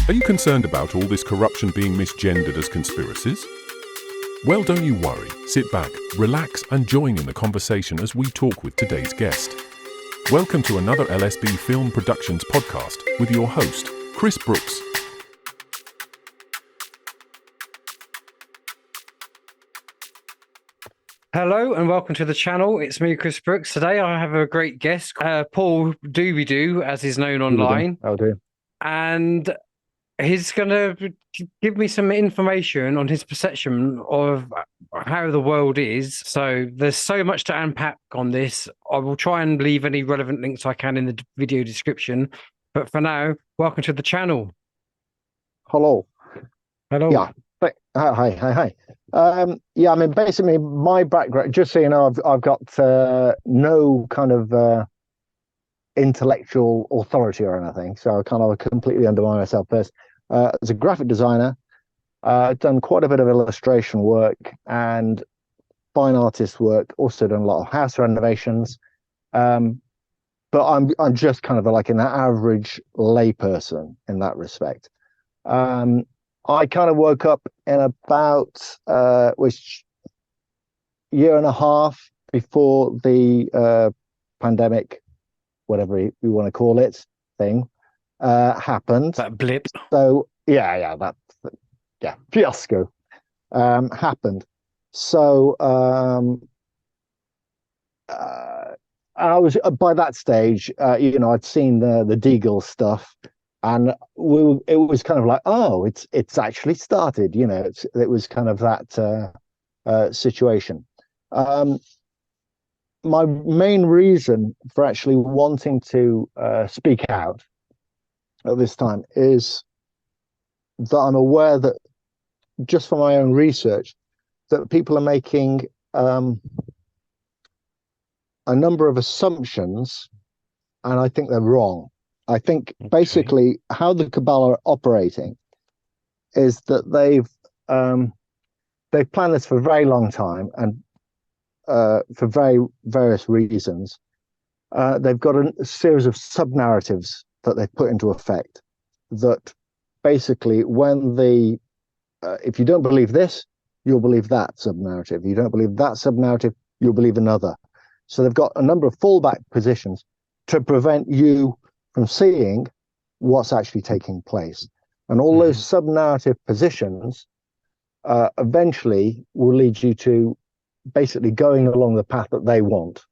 Are you concerned about all this corruption being misgendered as conspiracies? Well, don't you worry. Sit back, relax, and join in the conversation as we talk with today's guest. Welcome to another LSB Film Productions podcast with your host, Chris Brooks. Hello and welcome to the channel. It's me, Chris Brooks. Today I have a great guest, Paul Dobido, as he's known online. I'll do. And he's going to give me some information on his perception of how the world is. So there's so much to unpack on this. I will try and leave any relevant links I can in the video description. But for now, welcome to the channel. Hello. Hello. Yeah. Hi. Yeah, I mean, basically, my background, just so you know, I've got no kind of intellectual authority or anything, so I kind of completely undermine myself first. As a graphic designer, I've done quite a bit of illustration work and fine artist work, also done a lot of house renovations. But I'm just kind of like an average layperson in that respect. I kind of woke up in about which year and a half before the pandemic, whatever you want to call it, thing happened. That blip. So that fiasco happened. So I was by that stage, I'd seen the Deagle stuff. And it was kind of like, oh, it's actually started, it was kind of that situation. My main reason for actually wanting to speak out at this time is that I'm aware that, just from my own research, that people are making a number of assumptions, and I think they're wrong. I think basically how the cabal are operating is that they've planned this for a very long time, and for various reasons. They've got a series of sub-narratives that they've put into effect that basically, when if you don't believe this, you'll believe that sub-narrative. You don't believe that sub-narrative, you'll believe another. So they've got a number of fallback positions to prevent you from seeing what's actually taking place. And all those sub-narrative positions eventually will lead you to basically going along the path that they want,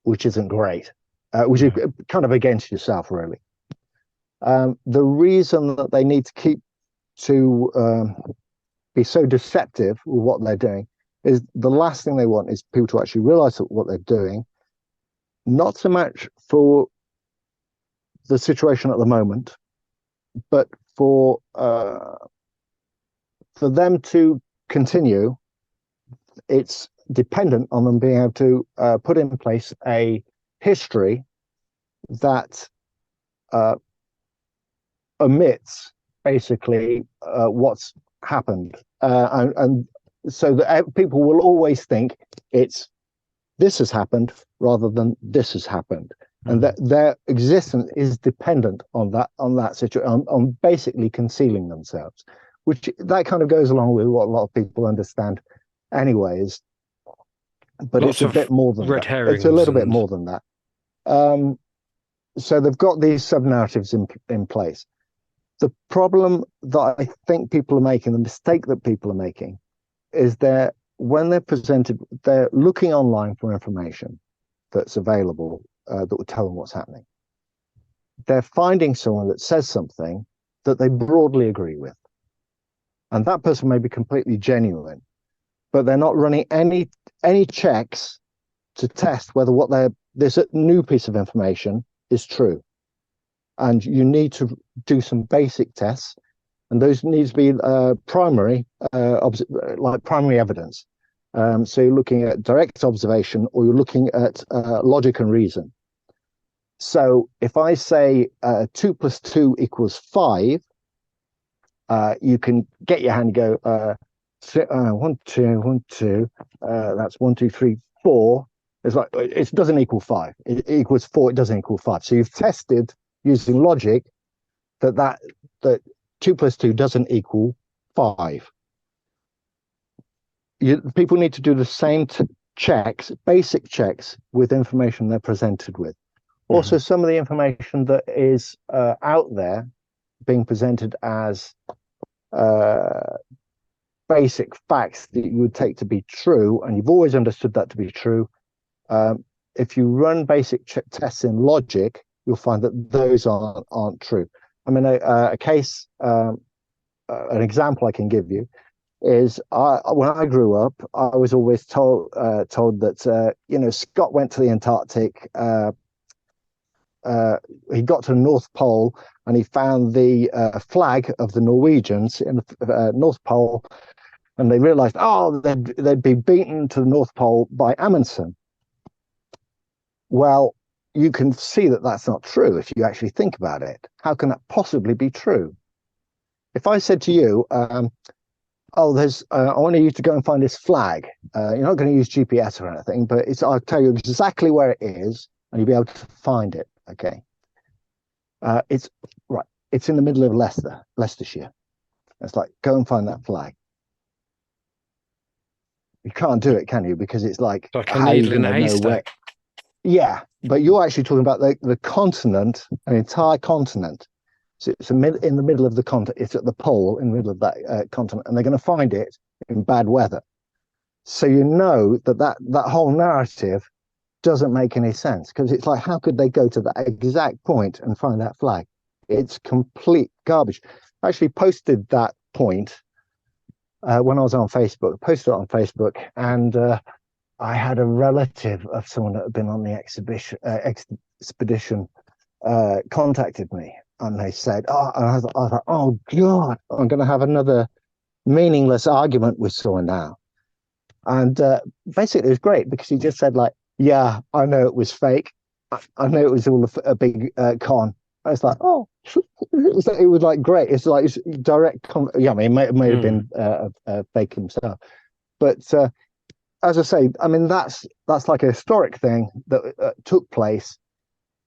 which isn't great, which is kind of against yourself, really. The reason that they need to be so deceptive with what they're doing is the last thing they want is people to actually realize what they're doing, not so much for the situation at the moment, but for them to continue. It's dependent on them being able to put in place a history that omits basically what's happened, and so that people will always think this has happened rather than this has happened, and that their existence is dependent on that situation, on basically concealing themselves, which that kind of goes along with what a lot of people understand anyways, but it's a bit more than that. It's a little bit more than that. So they've got these sub-narratives in place. The problem that I think people are making, the mistake that people are making, is when they're presented, they're looking online for information that's available that will tell them what's happening. They're finding someone that says something that they broadly agree with, and that person may be completely genuine, but they're not running any checks to test whether this new piece of information is true. And you need to do some basic tests, and those need to be primary evidence. So you're looking at direct observation, or you're looking at logic and reason. So if I say 2 + 2 = 5, you can get your hand and go 1 2 1 2. That's 1 2 3 4. It's like it doesn't equal 5. It equals 4. It doesn't equal 5. So you've tested using logic that 2 + 2 doesn't equal 5. People need to do the same checks, basic checks, with information they're presented with. Also, some of the information that is out there being presented as basic facts that you would take to be true, and you've always understood that to be true. If you run basic tests in logic, you'll find that those aren't true. I mean, a case, an example I can give you is when I grew up, I was always told that Scott went to the Antarctic. He got to the North Pole and he found the flag of the Norwegians in the North Pole, and they realized, they'd be beaten to the North Pole by Amundsen. Well, you can see that that's not true if you actually think about it. How can that possibly be true? If I said to you, I want you to go and find this flag. You're not going to use GPS or anything, but I'll tell you exactly where it is, and you'll be able to find it. Okay. It's in the middle of Leicestershire. It's like, go and find that flag. You can't do it, can you? Because it's like a needle in a haystack. Yeah, but you're actually talking about the continent, an entire continent. So it's in the middle of the continent. It's at the pole in the middle of that continent, and they're going to find it in bad weather. So you know that whole narrative doesn't make any sense, because it's like, how could they go to that exact point and find that flag? It's complete garbage. I actually posted that point when I was on Facebook. Posted it on Facebook, and I had a relative of someone that had been on the expedition contacted me, and they said, and I was like, oh God, I'm going to have another meaningless argument with someone now. And basically, it was great, because he just said, like, yeah, I know it was fake. I know it was all a big con. I was like, oh, it was like great. It's like it's direct. Yeah, I mean, it may have been fake himself, but as I say, I mean, that's like a historic thing that took place,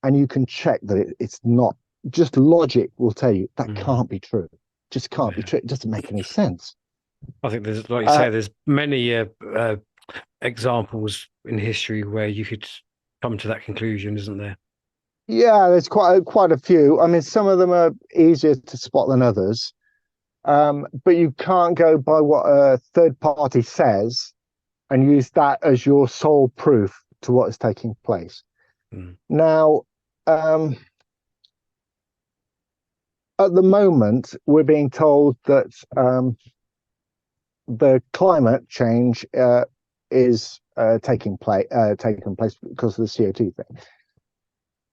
and you can check that it's not. Just logic will tell you that can't be true. Just can't be true. It doesn't make any sense. I think there's, like you say, there's many examples in history where you could come to that conclusion, isn't there? Yeah, there's quite a few. I mean, some of them are easier to spot than others, but you can't go by what a third party says and use that as your sole proof to what is taking place. Now, at the moment, we're being told that the climate change is taking place because of the CO2 thing.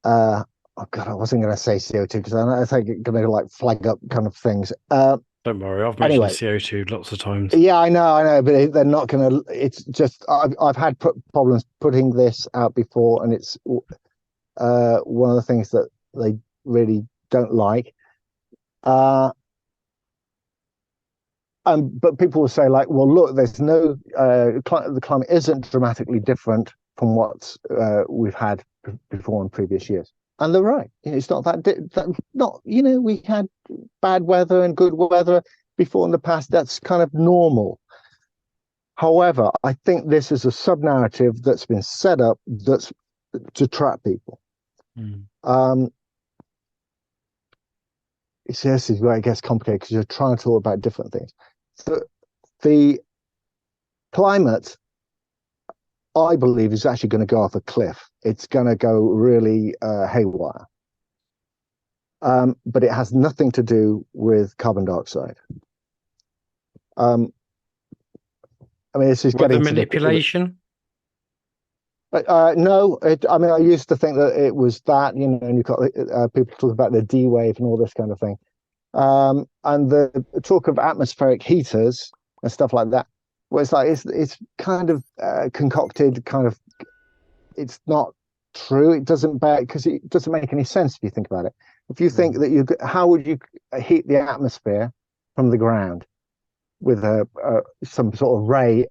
Oh God, I wasn't going to say CO2 because I think it's going to like flag up kind of things. Don't worry, I've mentioned CO2 lots of times. Yeah, I know, but they're not going to. It's just I've had problems putting this out before, and it's one of the things that they really don't like. But people will say, like, well, look, there's no the climate isn't dramatically different from what we've had before in previous years, and they're right. It's not we had bad weather and good weather before in the past. That's kind of normal. However, I think this is a sub-narrative that's been set up that's to trap people. This is where it gets complicated, because you're trying to talk about different things. The climate, I believe, is actually going to go off a cliff. It's going to go really haywire. But it has nothing to do with carbon dioxide. I mean, this is getting the manipulation. No, I mean, I used to think that it was that, and you've got people talk about the D wave and all this kind of thing. And the talk of atmospheric heaters and stuff like that, well, it's like it's kind of concocted, it's not true. It doesn't because it doesn't make any sense if you think about it. If you think that how would you heat the atmosphere from the ground with some sort of array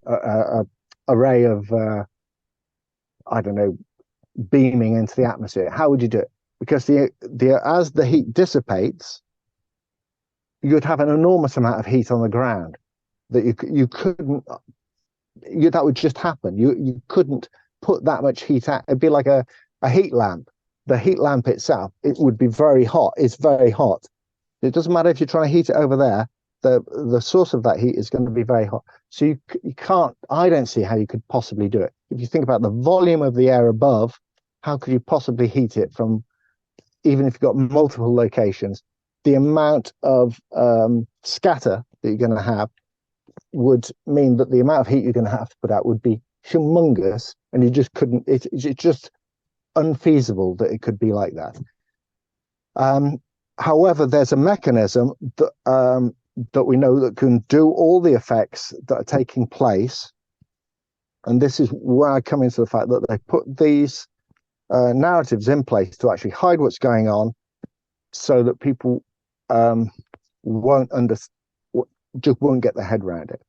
of I don't know, beaming into the atmosphere? How would you do it? Because as the heat dissipates, you'd have an enormous amount of heat on the ground that you couldn't. That would just happen. You couldn't put that much heat out. It'd be like a heat lamp. The heat lamp itself, it would be very hot. It's very hot. It doesn't matter if you're trying to heat it over there. The source of that heat is going to be very hot. So you can't. I don't see how you could possibly do it. If you think about the volume of the air above, how could you possibly heat it from? Even if you've got multiple locations, the amount of scatter that you're going to have would mean that the amount of heat you're going to have to put out would be humongous, and you just couldn't. It's just unfeasible that it could be like that. However, there's a mechanism that we know that can do all the effects that are taking place, and this is where I come into the fact that they put these narratives in place to actually hide what's going on, so that people won't just won't get their head around it.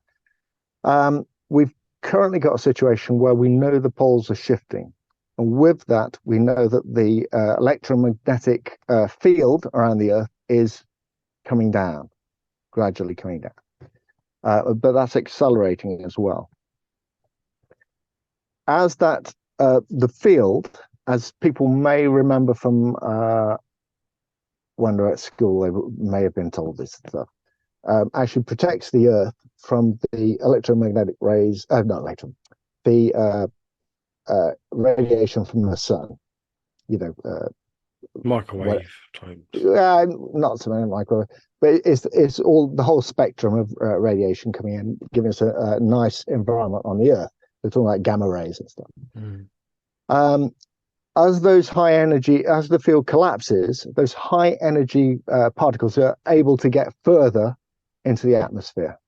We've currently got a situation where we know the poles are shifting, and with that, we know that the electromagnetic field around the Earth is coming down, gradually coming down, but that's accelerating as well. As that the field, as people may remember from when they're at school, they may have been told this stuff, actually protects the Earth from the electromagnetic rays, the radiation from the sun. Microwave type. Not so many microwave, but it's all the whole spectrum of radiation coming in, giving us a nice environment on the Earth. We're talking about gamma rays and stuff. As those high energy, as the field collapses, those high energy particles are able to get further into the atmosphere.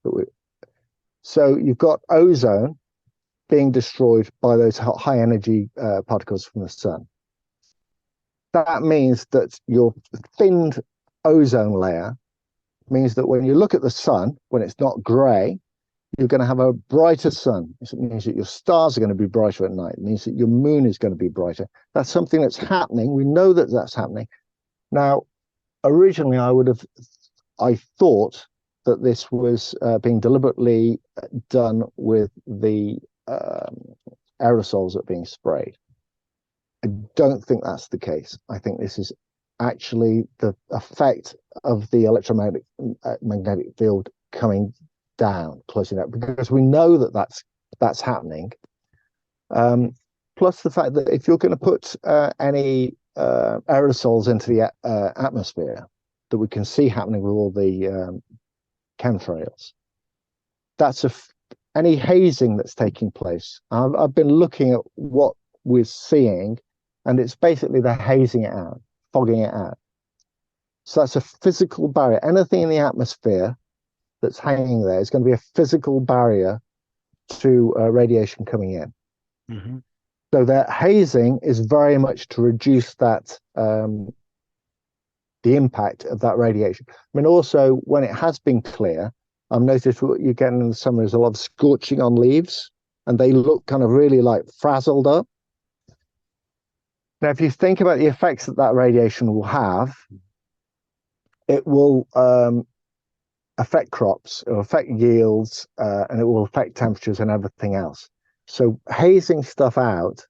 So you've got ozone being destroyed by those high energy particles from the sun. That means that your thinned ozone layer means that when you look at the sun, when it's not grey, you're going to have a brighter sun. It means that your stars are going to be brighter at night. It means that your moon is going to be brighter. That's something that's happening. We know that that's happening. Now, originally, I thought that this was being deliberately done with the aerosols that are being sprayed. I don't think that's the case. I think this is actually the effect of the electromagnetic field coming down, closing out, because we know that that's happening. Plus the fact that if you're going to put any aerosols into the atmosphere that we can see happening with all the chemtrails, that's any hazing that's taking place. I've been looking at what we're seeing, and it's basically they're hazing it out, fogging it out. So that's a physical barrier. Anything in the atmosphere that's hanging there is going to be a physical barrier to radiation coming in. Mm-hmm. So that hazing is very much to reduce that the impact of that radiation. I mean, also when it has been clear, I've noticed what you're getting in the summer is a lot of scorching on leaves, and they look kind of really like frazzled up. Now, if you think about the effects that radiation will have, it will affect crops, it will affect yields, and it will affect temperatures and everything else. So hazing stuff out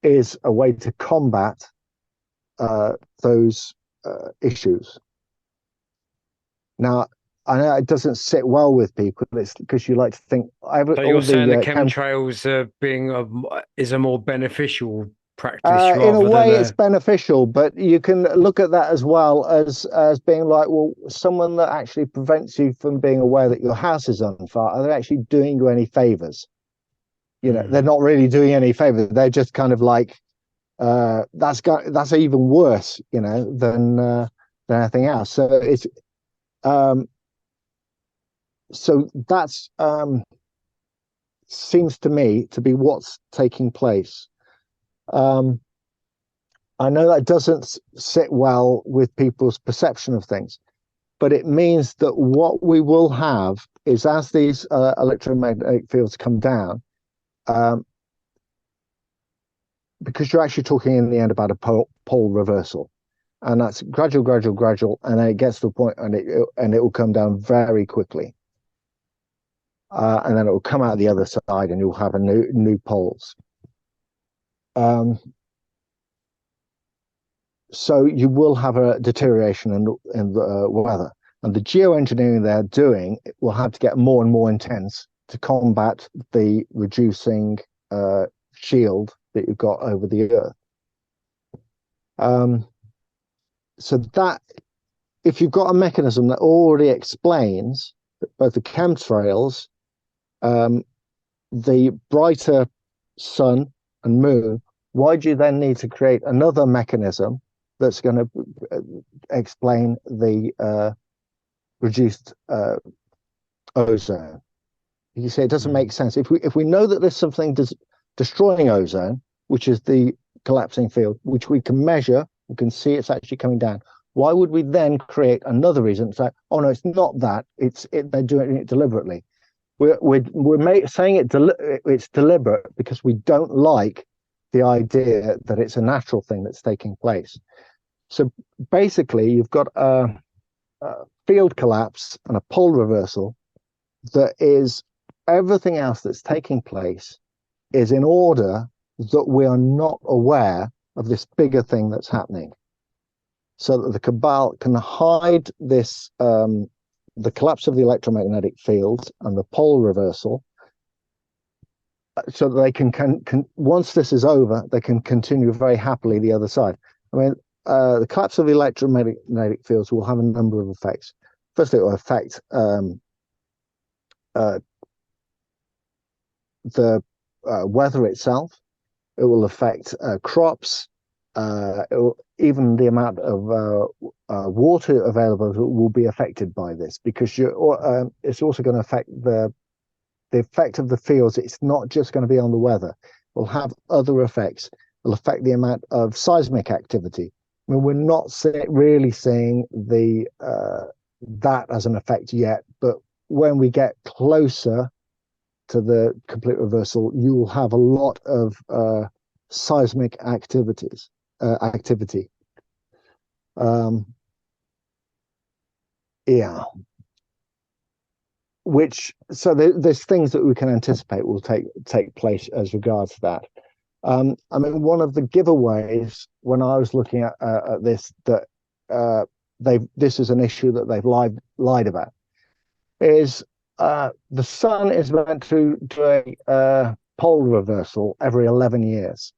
is a way to combat those issues. Now, I know it doesn't sit well with people. It's because you like to think. So you're saying the chemtrails is a more beneficial practice in a rather way, than it's beneficial, but you can look at that as well as being like, well, someone that actually prevents you from being aware that your house is on fire, are they actually doing you any favors? They're not really doing any favors. They're just kind of like, that's even worse, than anything else. So it's so that's seems to me to be what's taking place. I know that doesn't sit well with people's perception of things, but it means that what we will have is, as these electromagnetic fields come down, because you're actually talking in the end about a pole reversal. and that's gradual, and then it gets to a point, and it will come down very quickly, and then it will come out the other side, and you'll have a new poles. So you will have a deterioration in the weather, and the geoengineering they're doing will have to get more and more intense to combat the reducing shield that you've got over the Earth. So that if you've got a mechanism that already explains both the chemtrails, the brighter sun and moon, why do you then need to create another mechanism that's going to explain the reduced ozone? You say it doesn't make sense. If we know that there's something destroying ozone, which is the collapsing field, which we can measure, we can see it's actually coming down. Why would we then create another reason? It's like, oh no, it's not that. They're doing it deliberately. We're saying it's deliberate because we don't like the idea that it's a natural thing that's taking place. So basically, you've got a field collapse and a pole reversal that is everything else that's taking place is in order that we are not aware of this bigger thing that's happening, so that the cabal can hide this, the collapse of the electromagnetic field and the pole reversal, so that they can once this is over, they can continue very happily the other side. I mean, the collapse of the electromagnetic fields will have a number of effects. First, it will affect the weather itself. It will affect crops. Even the amount of water available will be affected by this, because it's also going to affect the effect of the fields. It's not just going to be on the weather. It will have other effects. It will affect the amount of seismic activity. I mean, we're not really seeing that as an effect yet, but when we get closer to the complete reversal, you will have a lot of seismic activity. Yeah. There's things that we can anticipate will take place as regards to that. I mean, one of the giveaways when I was looking at this, that this is an issue that they've lied about, is the sun is meant to do a pole reversal every 11 years.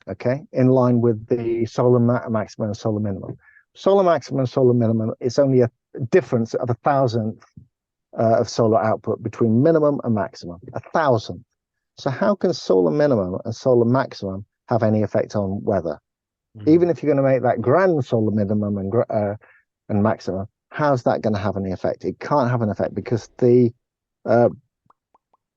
Okay, in line with the solar maximum and solar minimum. Solar maximum and solar minimum is only a difference of 1,000th of solar output between minimum and maximum. 1,000th. So how can solar minimum and solar maximum have any effect on weather? Even if you're going to make that grand solar minimum and maximum, how's that going to have any effect? It can't have an effect, because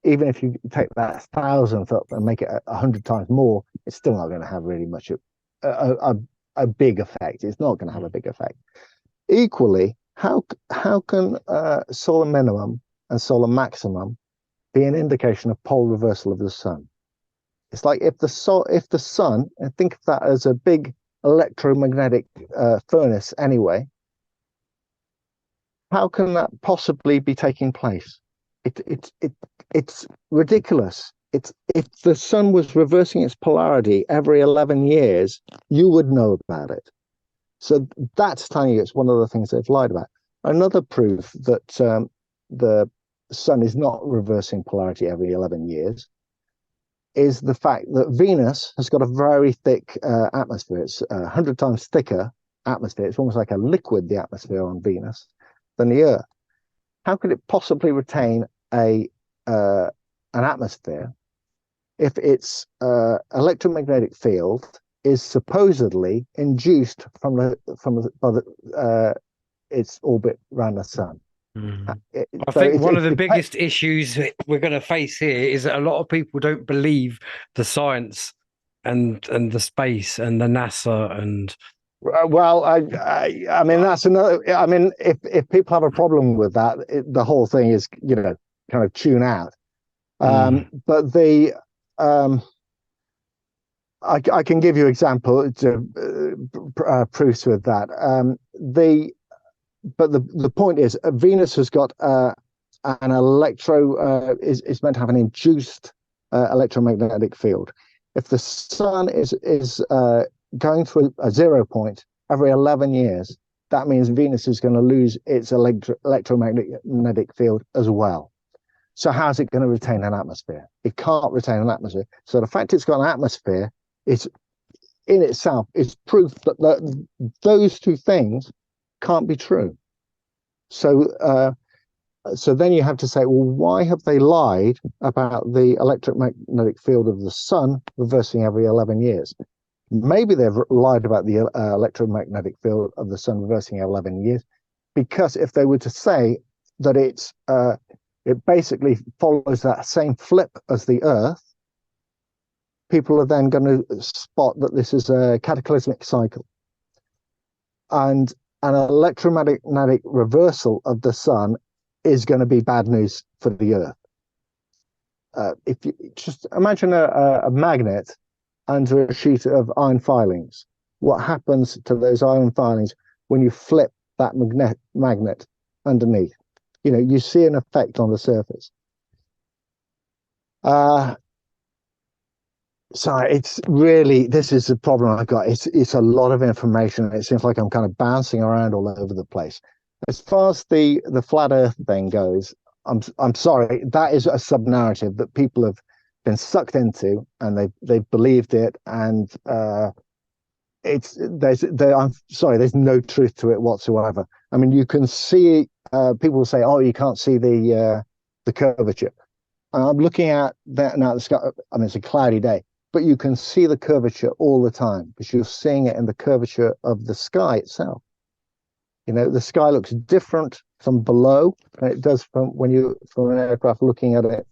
even if you take that 1,000th up and make it 100 times more, it's still not going to have really much a big effect. It's not going to have a big effect. Equally, how can solar minimum and solar maximum be an indication of pole reversal of the sun? It's like if the sun, and think of that as a big electromagnetic furnace anyway, how can that possibly be taking place? It's ridiculous. If the sun was reversing its polarity every 11 years, you would know about it. So that's telling you it's one of the things they've lied about. Another proof that the sun is not reversing polarity every 11 years is the fact that Venus has got a very thick atmosphere. It's 100 times thicker atmosphere. It's almost like a liquid, the atmosphere on Venus, than the Earth. How could it possibly retain an atmosphere if its electromagnetic field is supposedly induced by its orbit around the sun? I think one of the biggest issues we're going to face here is that a lot of people don't believe the science and the space and the NASA and. Well, I mean, that's another. I mean, if people have a problem with that, the whole thing is, kind of tune out. But I can give you example to proofs with that. The point is, Venus has got an is meant to have an induced electromagnetic field. If the sun is going through a 0 point every 11 years, that means Venus is going to lose its electromagnetic field as well. So how's it going to retain an atmosphere? It can't retain an atmosphere. So the fact it's got an atmosphere is in itself is proof that those two things can't be true. So so then you have to say, well, why have they lied about the electromagnetic field of the sun reversing every 11 years? Maybe they've lied about the electromagnetic field of the sun reversing every 11 years, because if they were to say that it basically follows that same flip as the Earth, people are then going to spot that this is a cataclysmic cycle. And an electromagnetic reversal of the sun is going to be bad news for the Earth. If you just imagine a magnet under a sheet of iron filings, what happens to those iron filings when you flip that magnet underneath? You know, you see an effect on the surface. So it's really, this is the problem I've got. It's a lot of information. It seems like I'm kind of bouncing around all over the place. As far as the flat Earth thing goes, I'm sorry, that is a sub narrative that people have been sucked into, and they've believed it, and I'm sorry, there's no truth to it whatsoever. I mean, you can see people will say, oh, you can't see the curvature. And I'm looking at that now. The sky, I mean, it's a cloudy day, but you can see the curvature all the time because you're seeing it in the curvature of the sky itself. You know, the sky looks different from below than it does from from an aircraft looking at it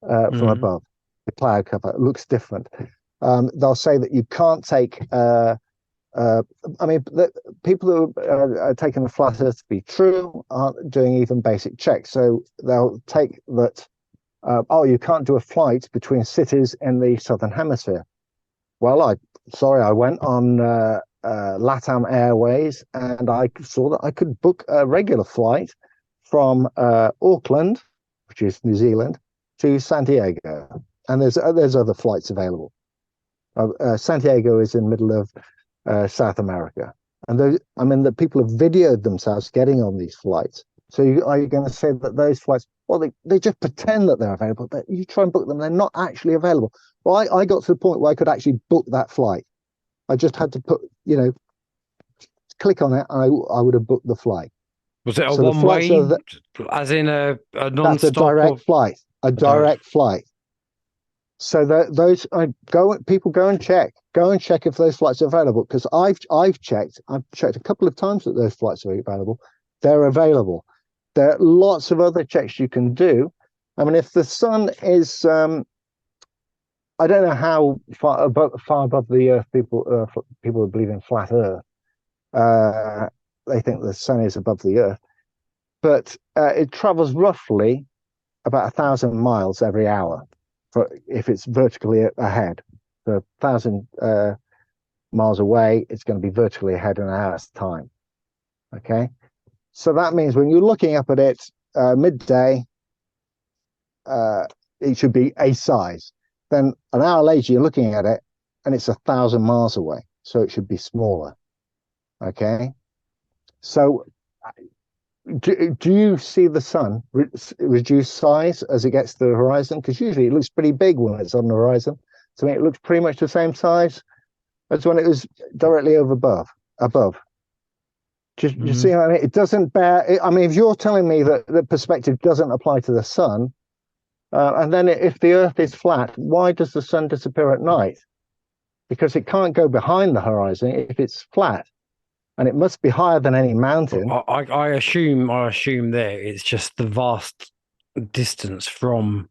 from above. The cloud cover looks different. They'll say that you can't take. I mean, people who are taking the flat Earth to be true aren't doing even basic checks. So they'll take that. Oh, you can't do a flight between cities in the southern hemisphere. Well, I went on LATAM Airways, and I saw that I could book a regular flight from Auckland, which is New Zealand, to Santiago, and there's other flights available. Santiago is in the middle of South America, and the people have videoed themselves getting on these flights. So are you going to say that those flights, well, they just pretend that they're available, but you try and book them, they're not actually available. Well, I got to the point where I could actually book that flight. I just had to click on it, and I would have booked the flight. Was it a one-way, as in a non-stop? That's a direct flight, a direct flight. So people go and check if those flights are available, because I've checked a couple of times that those flights are available. They're available. There are lots of other checks you can do. I mean, if the sun is, I don't know how far above the Earth people who believe in flat Earth, they think the sun is above the Earth, but it travels roughly about 1,000 miles every hour if it's vertically ahead. So 1,000 miles away, it's going to be vertically ahead in an hour's time. Okay. So that means when you're looking up at it midday, it should be a size. Then an hour later, you're looking at it, and it's 1,000 miles away, so it should be smaller. Okay. So, do you see the sun reduce size as it gets to the horizon? Because usually it looks pretty big when it's on the horizon. To me, it looks pretty much the same size as when it was directly above. You see what I mean? It doesn't bear. I mean, if you're telling me that the perspective doesn't apply to the sun, and then if the Earth is flat, why does the sun disappear at night? Because it can't go behind the horizon if it's flat, and it must be higher than any mountain. I assume there it's just the vast distance from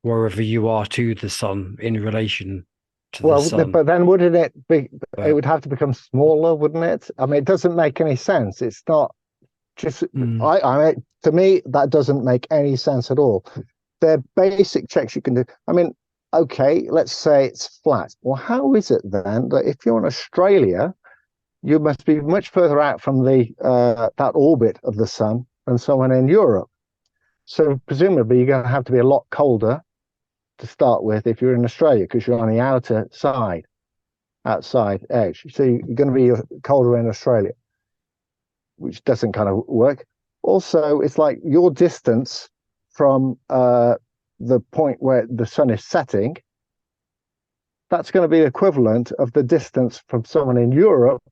wherever you are to the sun in relation to the sun. But then wouldn't it be? It would have to become smaller, wouldn't it? I mean, it doesn't make any sense. It's not just. I mean, to me, that doesn't make any sense at all. They're basic checks you can do. I mean, okay, let's say it's flat. Well, how is it then that if you're in Australia, you must be much further out from the that orbit of the sun than someone in Europe? So presumably you're going to have to be a lot colder to start with if you're in Australia because you're on the outside edge. So you're going to be colder in Australia, which doesn't kind of work. Also, it's like your distance from the point where the sun is setting, that's going to be equivalent of the distance from someone in Europe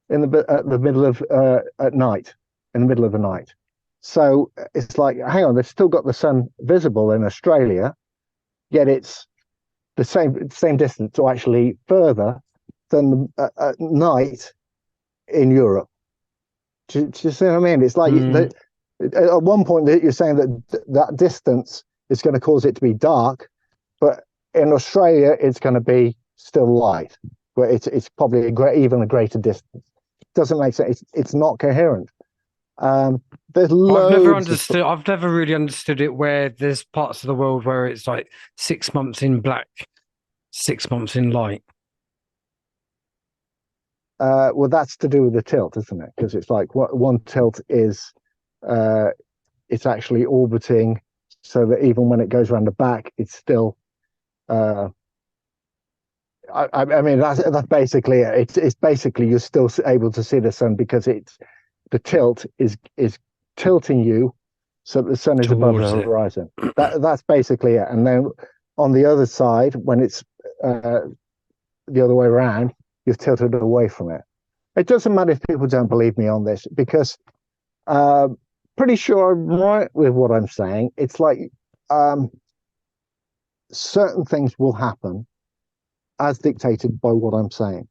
at the middle of at night, in the middle of the night. So it's like, hang on, they've still got the sun visible in Australia, yet it's the same distance, or actually further than at night in Europe. Do you see what I mean? It's like at one point that you're saying that distance is going to cause it to be dark, but in Australia it's going to be still light, where it's probably even a greater distance. Doesn't make sense. It's not coherent. There's loads. I've never really understood it. Where there's parts of the world where it's like 6 months in black, 6 months in light. Well, that's to do with the tilt, isn't it? Because it's like one tilt is it's actually orbiting, so that even when it goes around the back, it's still. I mean, that's basically it. It's basically you're still able to see the sun because the tilt is tilting you so that the sun is above the horizon. That's basically it. And then on the other side, when it's the other way around, you're tilted away from it. It doesn't matter if people don't believe me on this, because pretty sure I'm right with what I'm saying. It's like certain things will happen as dictated by what I'm saying.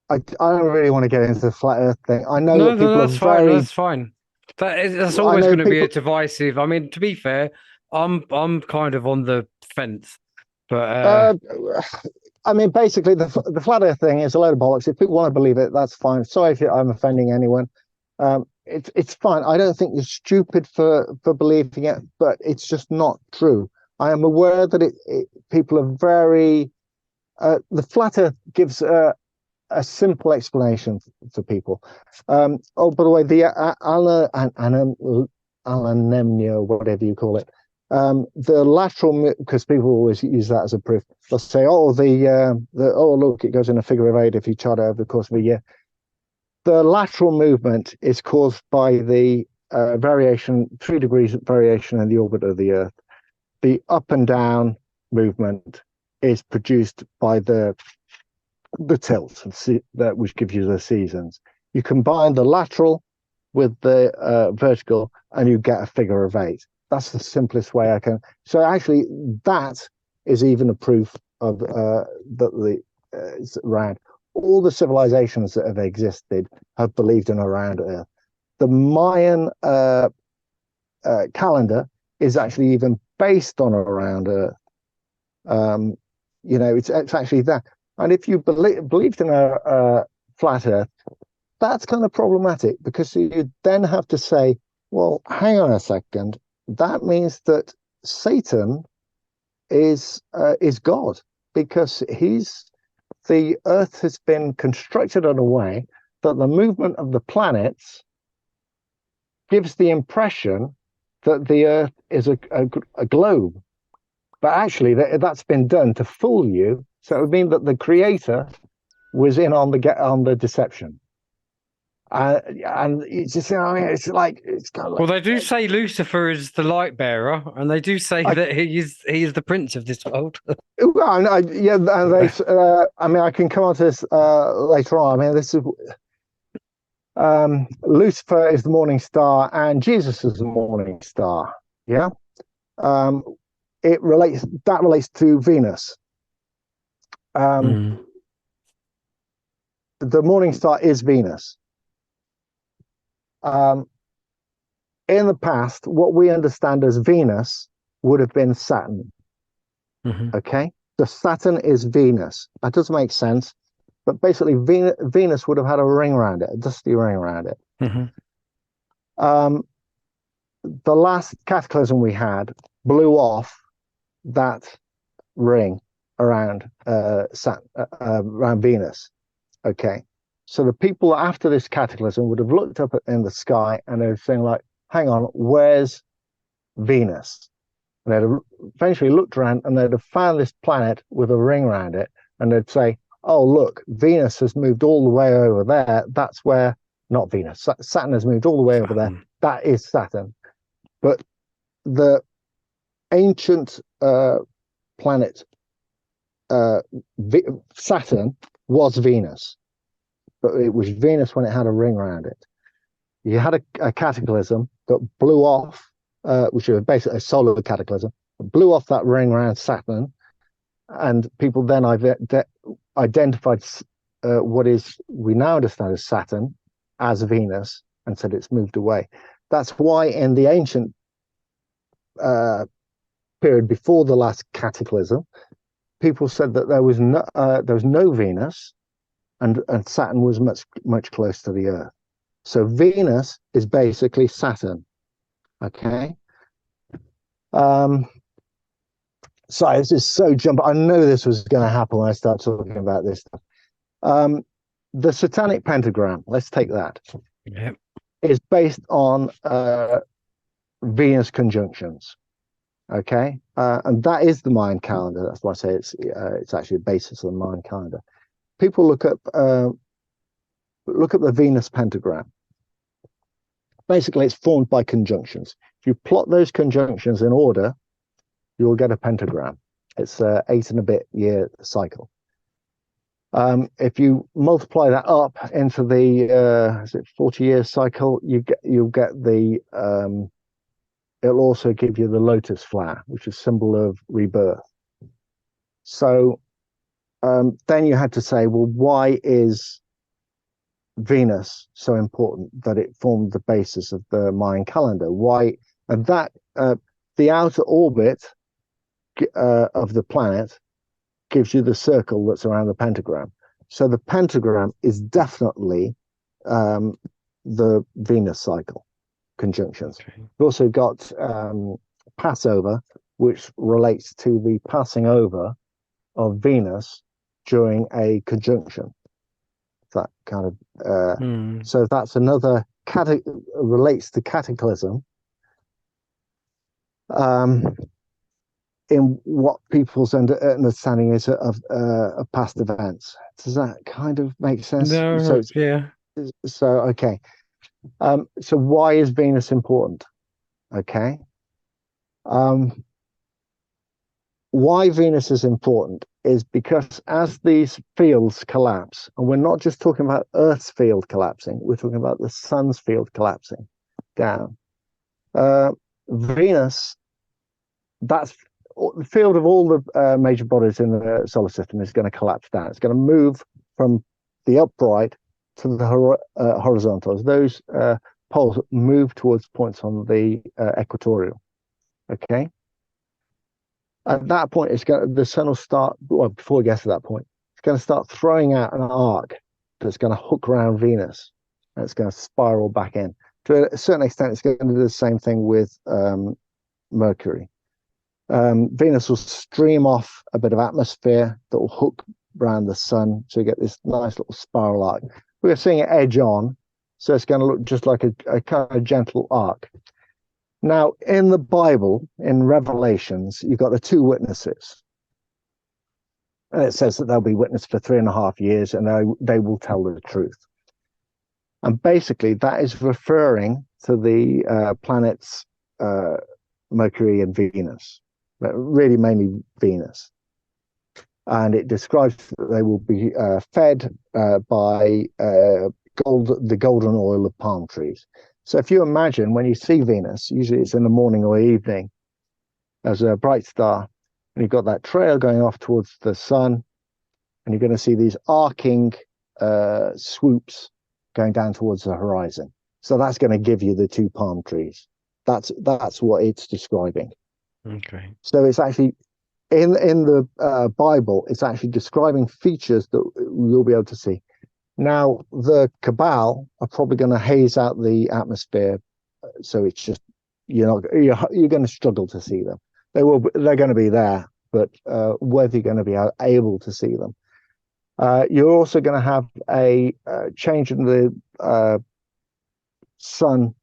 I don't really want to get into the flat Earth thing. I know that people are very. That's fine. That's always going to be a divisive. I mean, to be fair, I'm kind of on the fence, but I mean, basically, the flat Earth thing is a load of bollocks. If people want to believe it, that's fine. Sorry if I'm offending anyone. It's fine. I don't think you're stupid for believing it, but it's just not true. I am aware that people are very. The flat Earth gives a simple explanation for people. Oh, by the way, the anemia, whatever you call it, the lateral, because people always use that as a proof. They'll say, oh, look, it goes in a figure of 8 if you chart it over the course of a year. The lateral movement is caused by the 3 degrees variation in the orbit of the Earth. The up and down movement is produced by the tilt, which gives you the seasons. You combine the lateral with the vertical, and you get a figure of 8. That's the simplest way I can. So actually, that is even a proof of that it's round. All the civilizations that have existed have believed in a round Earth. The Mayan calendar is actually even based on a round Earth. It's actually that. And if you believed in a flat Earth, that's kind of problematic, because you then have to say, well, hang on a second. That means that Satan is God, because the Earth has been constructed in a way that the movement of the planets gives the impression that the Earth is a globe. But actually, that's been done to fool you. So it would mean that the creator was in on the deception. And it's just, it's like, it's kind of like. Well, they do say Lucifer is the light bearer, and they do say that he is the prince of this world. Well, I mean, I can come on to this later on. I mean, this is Lucifer is the morning star, and Jesus is the morning star. Yeah, that relates to Venus. The morning star is Venus. In the past, what we understand as Venus would have been Saturn. Okay, so Saturn is Venus. That doesn't make sense, but basically Venus would have had a ring around it, a dusty ring around it. The last cataclysm we had blew off that ring around around Venus. Okay, so the people after this cataclysm would have looked up in the sky and they're saying like, "Hang on, where's Venus?" And they'd eventually looked around and they'd have found this planet with a ring around it, and they'd say, "Oh, look, Venus has moved all the way over there. That's where, not Venus, Saturn has moved all the way over there. That is Saturn." But the ancient planet Saturn was Venus, but it was Venus when it had a ring around it. You had a cataclysm that blew off, which was basically a solar cataclysm, blew off that ring around Saturn, and people then identified what is we now understand as Saturn as Venus and said it's moved away. That's why in the ancient period before the last cataclysm, people said that there was no Venus, and Saturn was much closer to the Earth. So Venus is basically Saturn. Okay. Sorry, this is so jump. I know this was going to happen when I start talking about this stuff. The satanic pentagram, let's take that. Yep. Is based on Venus conjunctions. Okay, and that is the Mayan calendar. That's why I say it's actually a basis of the Mayan calendar. People look up the Venus pentagram. Basically, it's formed by conjunctions. If you plot those conjunctions in order, you'll get a pentagram. It's 8 and a bit year cycle. If you multiply that up into the 40-year cycle, you'll get the it'll also give you the lotus flower, which is symbol of rebirth. So then you had to say, well, why is Venus so important that it formed the basis of the Mayan calendar? Why? And that the outer orbit of the planet gives you the circle that's around the pentagram. So the pentagram is definitely the Venus cycle conjunctions. Okay. We've also got Passover, which relates to the passing over of Venus during a conjunction. That kind of so that's another relates to cataclysm. In what people's understanding is of past events. Does that kind of make sense? No, So yeah. So okay. So why is Venus important? Okay. Why Venus is important is because as these fields collapse, and we're not just talking about Earth's field collapsing, we're talking about the sun's field collapsing down. Venus, that's the field of all the major bodies in the solar system is going to collapse down. It's going to move from the upright to the horizontal. As those poles move towards points on the equatorial. Okay. At that point, the sun will start. Well, before it gets to that point, it's going to start throwing out an arc that's going to hook around Venus, and it's going to spiral back in. To a certain extent, it's going to do the same thing with Mercury. Venus will stream off a bit of atmosphere that will hook around the sun, so you get this nice little spiral arc. We're seeing it edge on, so it's going to look just like a kind of gentle arc. Now, in the Bible, in Revelations, you've got the two witnesses. And it says that they'll be witness for 3.5 years, and they will tell the truth. And basically, that is referring to the planets Mercury and Venus, but really mainly Venus. And it describes that they will be fed by the golden oil of palm trees. So if you imagine when you see Venus, usually it's in the morning or evening as a bright star, and you've got that trail going off towards the sun, and you're going to see these arcing swoops going down towards the horizon. So that's going to give you the two palm trees. That's what it's describing. Okay. So it's actually in the Bible, it's actually describing features that you'll be able to see. Now, the Cabal are probably going to haze out the atmosphere, so it's just you're going to struggle to see them. They're going to be there, but whether you're going to be able to see them. You're also going to have a change in the sun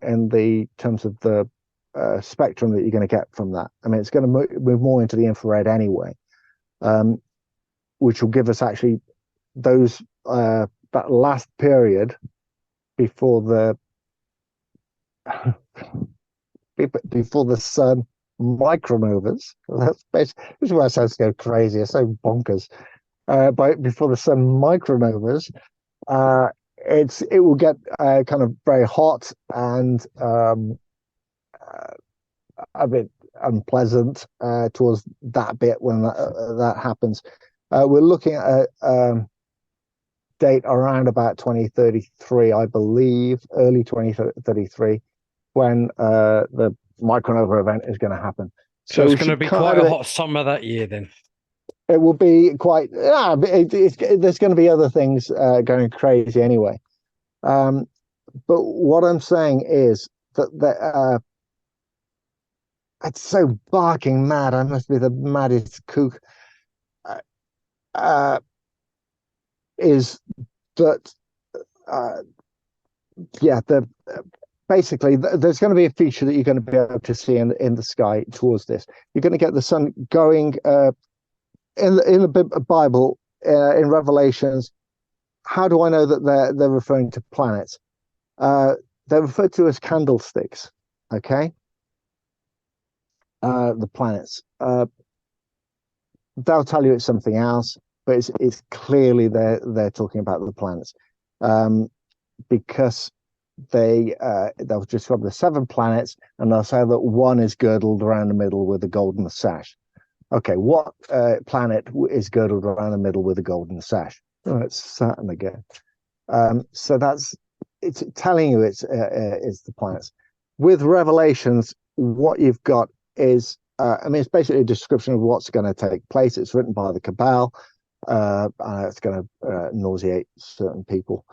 in the terms of the spectrum that you're going to get from that. I mean, it's going to move more into the infrared anyway, which will give us actually those that last period before the before the sun micronovas. This is where it sounds go crazy. It's so bonkers. Before the sun micronovas, it will get kind of very hot and a bit unpleasant towards that bit when that happens. We're looking at a date around about 2033, I believe, early 2033, when the micronova event is going to happen. So it's going to be quite a hot summer that year then. It will be quite, there's going to be other things going crazy anyway. But what I'm saying is that it's so barking mad. I must be the maddest kook. Is that, basically, there's going to be a feature that you're going to be able to see in the sky towards this. You're going to get the sun going in the Bible, in Revelations. How do I know that they're referring to planets? They're referred to as candlesticks. Okay, the planets. They'll tell you it's something else, but it's clearly they're talking about the planets, because they'll describe the 7 planets, and they'll say that one is girdled around the middle with a golden sash. Okay, what planet is girdled around the middle with a golden sash? Oh, it's Saturn again. So it's telling you it's the planets. With Revelations, what you've got is, it's basically a description of what's going to take place. It's written by the Cabal. It's going to nauseate certain people.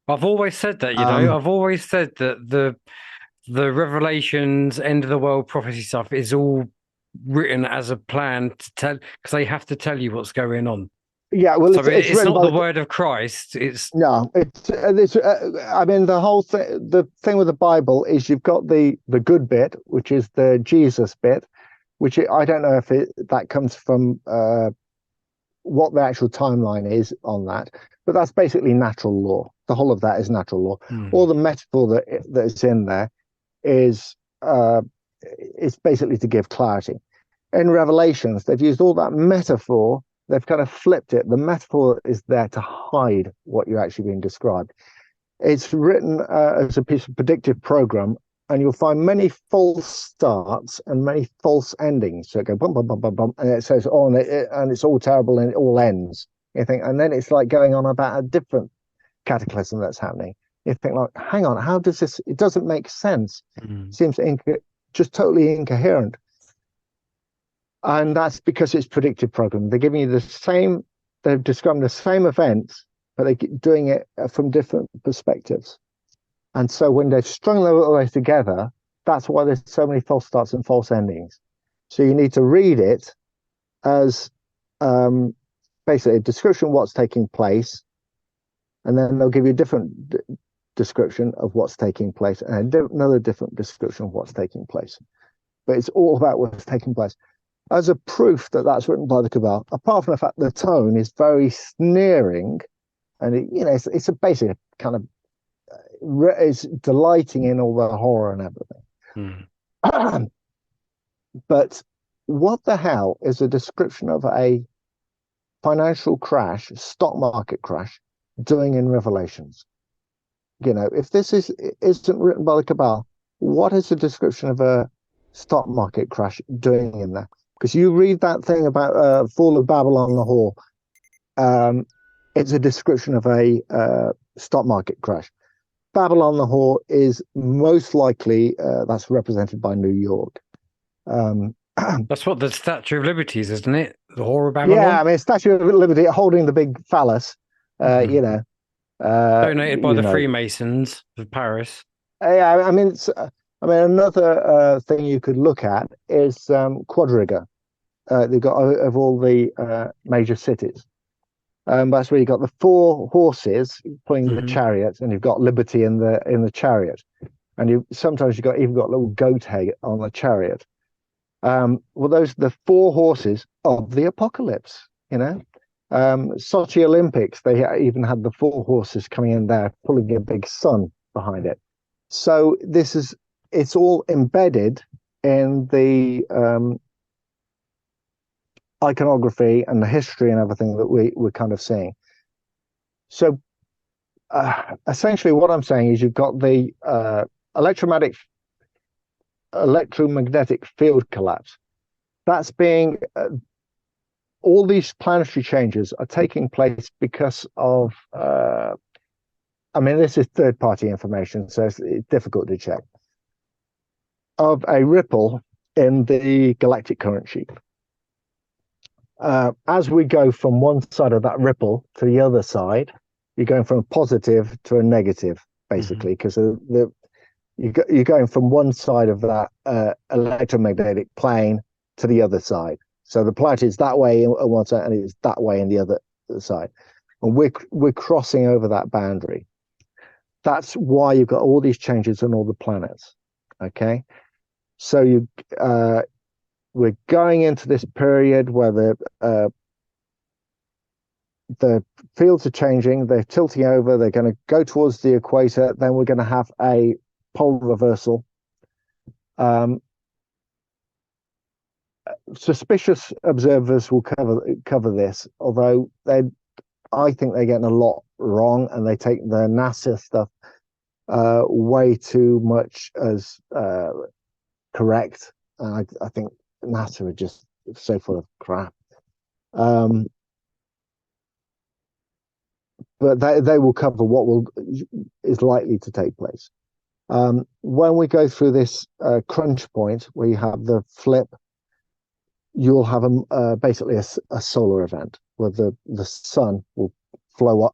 I've always said that, I've always said that the Revelations, end of the world prophecy stuff is all written as a plan to tell, because they have to tell you what's going on. Yeah, well, so it's not the word of Christ. It's I mean, the whole thing. The thing with the Bible is you've got the good bit, which is the Jesus bit, which I don't know if that comes from what the actual timeline is on that, but that's basically natural law. The whole of that is natural law. All the metaphor that is in there is it's basically to give clarity. In Revelations, they've used all that metaphor. They've kind of flipped it. The metaphor is there to hide what you're actually being described. It's written as a piece of predictive program, and you'll find many false starts and many false endings. So it goes bum, bum, bum, bum, bum, and it says, oh, and it's all terrible, and it all ends. You think, and then it's like going on about a different cataclysm that's happening. You think, like, hang on, how does this? It doesn't make sense. It seems just totally incoherent. And that's because it's predictive program. They're giving you they're describing the same events, but they're doing it from different perspectives. And so when they've strung them all together, that's why there's so many false starts and false endings. So you need to read it as basically a description of what's taking place, and then they'll give you a different description of what's taking place, and another different description of what's taking place. But it's all about what's taking place. As a proof that that's written by the Cabal, apart from the fact the tone is very sneering, and it's a basic kind of it's delighting in all the horror and everything. But what the hell is a description of a financial crash, stock market crash, doing in Revelations? If this isn't written by the Cabal, what is the description of a stock market crash doing in there? Because you read that thing about fall of Babylon the Whore, it's a description of a stock market crash. Babylon the Whore is most likely that's represented by New York. That's what the Statue of Liberty is, isn't it? The Whore of Babylon. Yeah, I mean, Statue of Liberty holding the big phallus. Donated by the Freemasons of Paris. Yeah, I mean, I mean, another thing you could look at is quadriga. They've got of all the major cities. That's where you've got the four horses pulling the Hmm. chariot, and you've got Liberty in the chariot, and you sometimes even got a little goat head on the chariot. Well, those are the four horses of the apocalypse. Sochi Olympics, they even had the four horses coming in there, pulling a big sun behind it. So it's all embedded in the iconography and the history and everything that we're kind of seeing. So essentially, what I'm saying is you've got the electromagnetic field collapse. That's being all these planetary changes are taking place because of. I mean, this is third-party information, so it's difficult to check. Of a ripple in the galactic current sheet. As we go from one side of that ripple to the other side, you're going from a positive to a negative, basically, because you're going from one side of that electromagnetic plane to the other side. So the planet is that way on one side, and it's that way in the other side, and we're crossing over that boundary. That's why you've got all these changes on all the planets. Okay, so we're going into this period where the fields are changing, they're tilting over, they're going to go towards the equator, then we're going to have a pole reversal. Suspicious observers will cover this, although I think they're getting a lot wrong, and they take the NASA stuff way too much as correct. I think NASA are just so full of crap. But they will cover what is likely to take place. When we go through this crunch point where you have the flip, you'll have basically a solar event where the sun will throw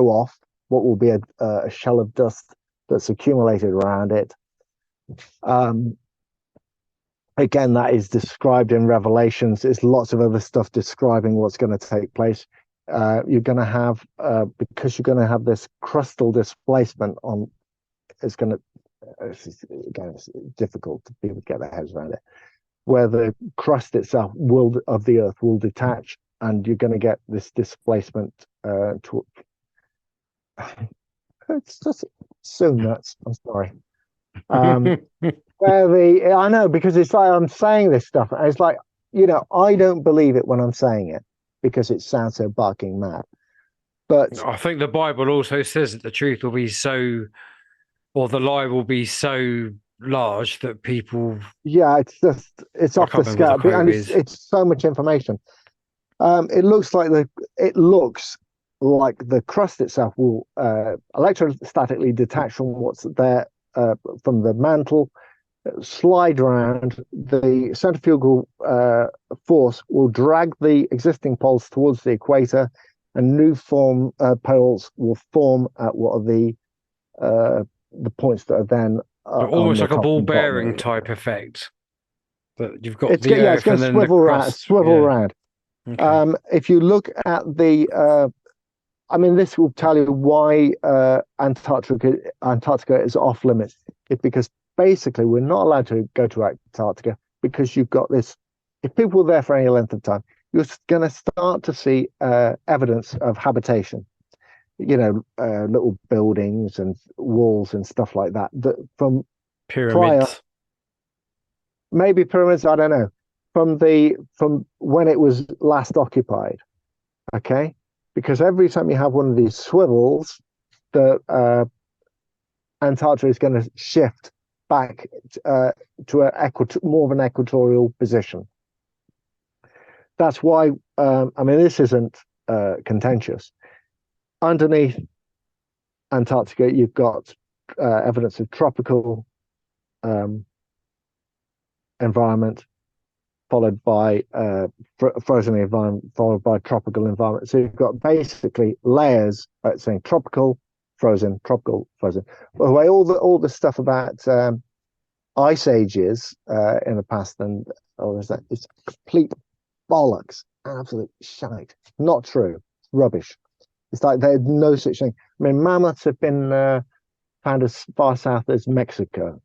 off what will be a shell of dust that's accumulated around it. Again, that is described in Revelations. There's lots of other stuff describing what's going to take place. You're going to have, because you're going to have this crustal displacement on, it's difficult for people to get their heads around it, where the crust itself of the Earth will detach, and you're going to get this displacement. It's just so nuts. I'm sorry. I know, because it's like I'm saying this stuff, and it's like, I don't believe it when I'm saying it because it sounds so barking mad. But I think the Bible also says that the truth will be so, or the lie will be so large that people. yeah, it's I off the can't remember what scale, the quote and is. it's so much information. It looks like the crust itself will electrostatically detach from what's there, from the mantle, slide around. The centrifugal force will drag the existing poles towards the equator, and new poles will form at what are the points that are then on Almost the like a top ball and bottom of bearing the type equator. effect. That you've got the It's earth going and to then the crust. swivel Yeah. around. Okay. If you look at I mean, this will tell you why Antarctica is off limits. It's because basically we're not allowed to go to Antarctica because you've got this. If people were there for any length of time, you're going to start to see evidence of habitation. Little buildings and walls and stuff like that. That from prior, Pyramids. maybe pyramids. I don't know. From when it was last occupied. Okay, because every time you have one of these swivels, the Antarctica is going to shift back to more of an equatorial position. That's why, I mean, this isn't contentious. Underneath Antarctica, you've got evidence of tropical environment, followed by frozen environment, followed by tropical environment. So you've got basically layers saying tropical, frozen, tropical, frozen. By the way, all the stuff about ice ages in the past, and it's complete bollocks, absolute shite. Not true, rubbish. It's like there's no such thing. I mean, mammoths have been found as far south as Mexico,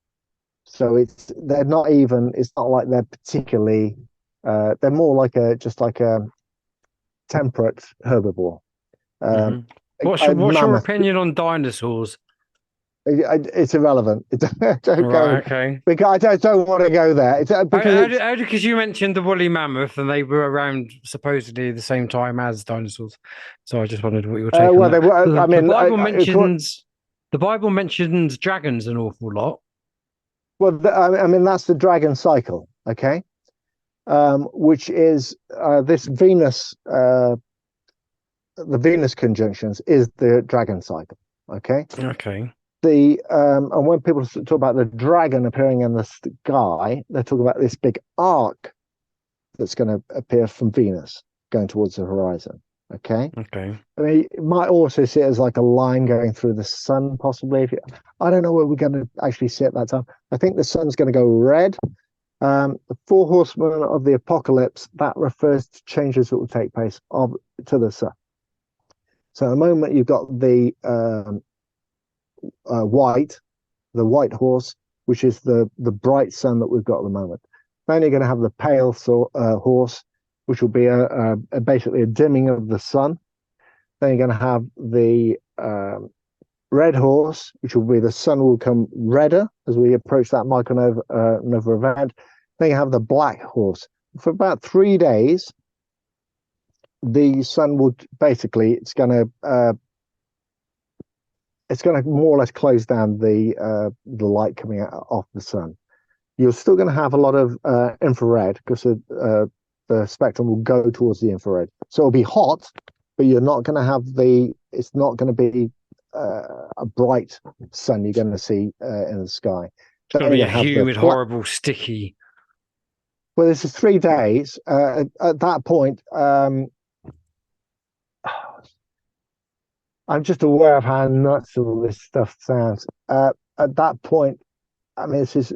so they're not even. It's not like they're particularly. They're more like just like a temperate herbivore. Um, Hmm. What's a your mammoth. opinion on dinosaurs? It's irrelevant. Don't Right. go Okay. because I don't want to go there. Because Because you mentioned the woolly mammoth and they were around supposedly the same time as dinosaurs, so I just wondered what your take on well, they that. were. I The mean, Bible mentions dragons an awful lot. I mean that's the dragon cycle. Okay, which is this Venus, the Venus conjunctions is the dragon cycle. Okay, Okay. and when people talk about the dragon appearing in the sky, they're talking about this big arc that's going to appear from Venus going towards the horizon. Okay, Okay. I mean, you might also see it as like a line going through the sun, possibly. I don't know where we're going to actually see it that time. I think the sun's going to go red. The four horsemen of the apocalypse, that refers to changes that will take place to the sun. So at the moment, you've got white, the white horse, which is the bright sun that we've got at the moment. Then you're going to have the pale horse, which will be basically a dimming of the sun. Then you're going to have the red horse, which will be the sun will become redder as we approach that micronova event. Then you have the black horse. For about 3 days, the sun will basically it's going to more or less close down the light coming out off the sun. You're still going to have a lot of infrared because the spectrum will go towards the infrared. So it'll be hot, but you're not going to have it's not going to be a bright sun you're going to see in the sky. It's going Then to you're be going a to have the humid, horrible, sticky. well, this is 3 days. At that point, I'm just aware of how nuts all this stuff sounds. At that point, I mean, this is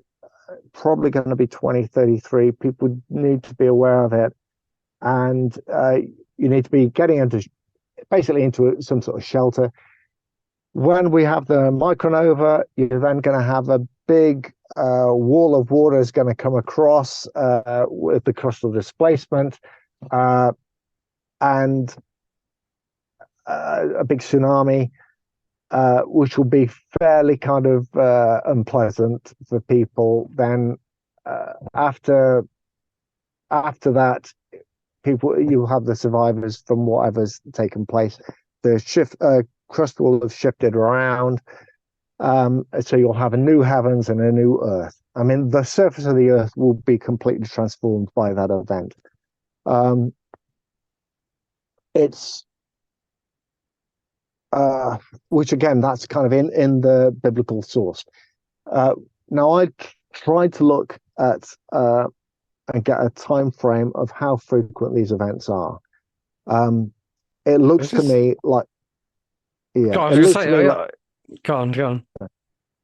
probably going to be 2033. People need to be aware of it. And you need to be getting into some sort of shelter. When we have the micronova, you're then going to have a big wall of water is going to come across with the crustal displacement and a big tsunami, which will be fairly kind of unpleasant for people. Then after that, you'll have the survivors from whatever's taken place. The crust will have shifted around, so you'll have a new heavens and a new earth. I mean, the surface of the earth will be completely transformed by that event. It's which again, that's kind of in the biblical source. Now, I tried to look at and get a time frame of how frequent these events are. It looks This to is. me like, God, yeah, I was it going to looks to me say, like go on, go on.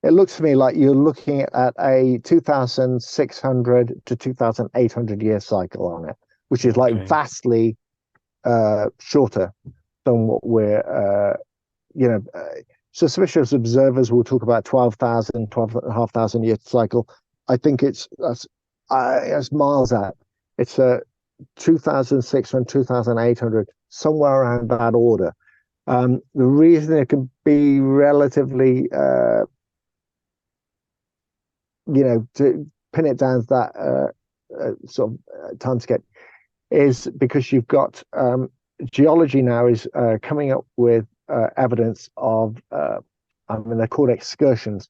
it looks to me like you're looking at a 2,600 to 2,800 year cycle on it, which is like Okay. vastly shorter than what suspicious observers will talk about 12,500 year cycle. I think it's miles out. It's 2,600, 2,800, somewhere around that order. The reason it can be relatively, to pin it down to that sort of time scale is because you've got geology now is coming up with evidence of, I mean, they're called excursions.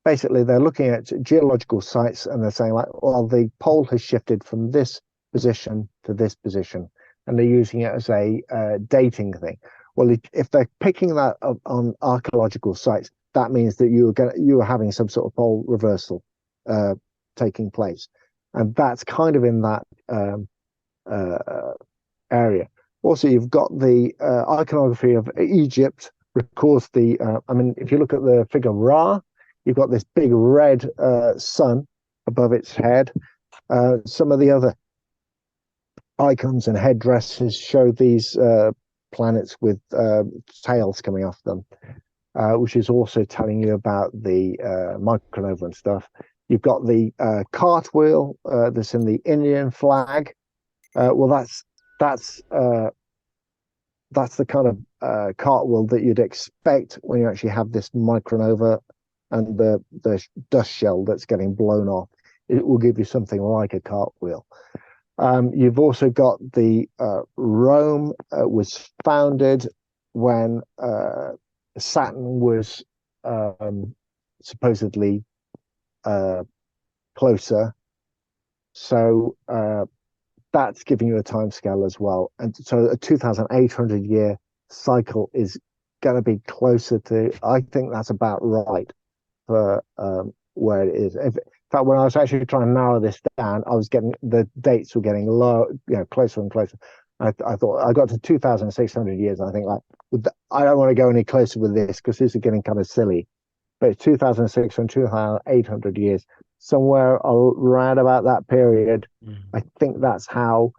Basically, they're looking at geological sites and they're saying, like, well, the pole has shifted from this position to this position, and they're using it as a dating thing. Well, if they're picking that up on archaeological sites, that means that you are having some sort of pole reversal taking place, and that's kind of in that area. Also, you've got the iconography of Egypt records I mean, if you look at the figure Ra, you've got this big red sun, above its head. Some of the other icons and headdresses show these planets with tails coming off them, which is also telling you about the micronova and stuff. You've got the cartwheel that's in the Indian flag. Well, that's the kind of cartwheel that you'd expect when you actually have this micronova and the dust shell that's getting blown off. It will give you something like a cartwheel. You've also got the Rome was founded when Saturn was supposedly closer. So that's giving you a time scale as well. And so a 2,800 year cycle is going to be closer to, I think that's about right for where it is. In fact, when I was actually trying to narrow this down, I was getting, the dates were getting low, closer and closer. I thought I got to 2,600 years. And I think I don't want to go any closer with this because this is getting kind of silly. But it's 2,600, 2,800 years, somewhere around about that period. I think that's how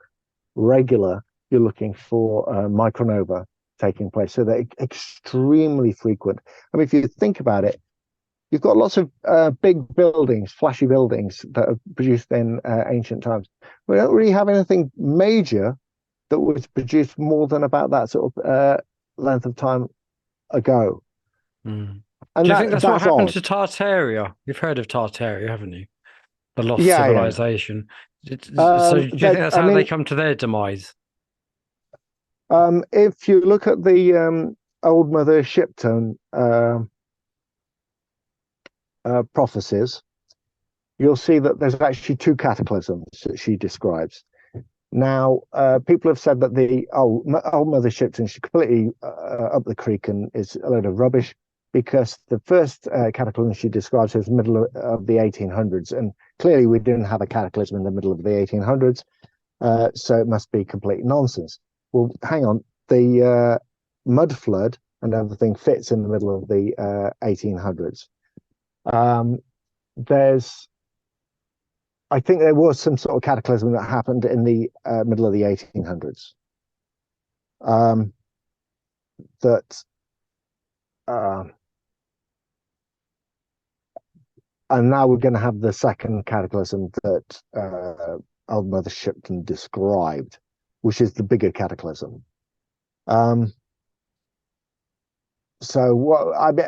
regular you're looking for micronova taking place. So they're extremely frequent. I mean, if you think about it, you've got lots of big buildings, flashy buildings that are produced in ancient times. We don't really have anything major that was produced more than about that sort of length of time ago. And do you think that's what happened odd. to Tartaria? You've heard of Tartaria, haven't you? The lost Yeah, civilization. So do you think that's how they come to their demise? If you look at the Old Mother Shipton prophecies, you'll see that there's actually two cataclysms that she describes. Now, people have said that the old Mother Shipton, she completely up the creek and is a load of rubbish, because the first cataclysm she describes is the middle of the 1800s, and clearly we didn't have a cataclysm in the middle of the 1800s, so it must be complete nonsense. Well, hang on, the mud flood and everything fits in the middle of the 1800s. I think there was some sort of cataclysm that happened in the middle of the 1800s. And now we're going to have the second cataclysm that Old Mother Shipton described, which is the bigger cataclysm. So what I mean,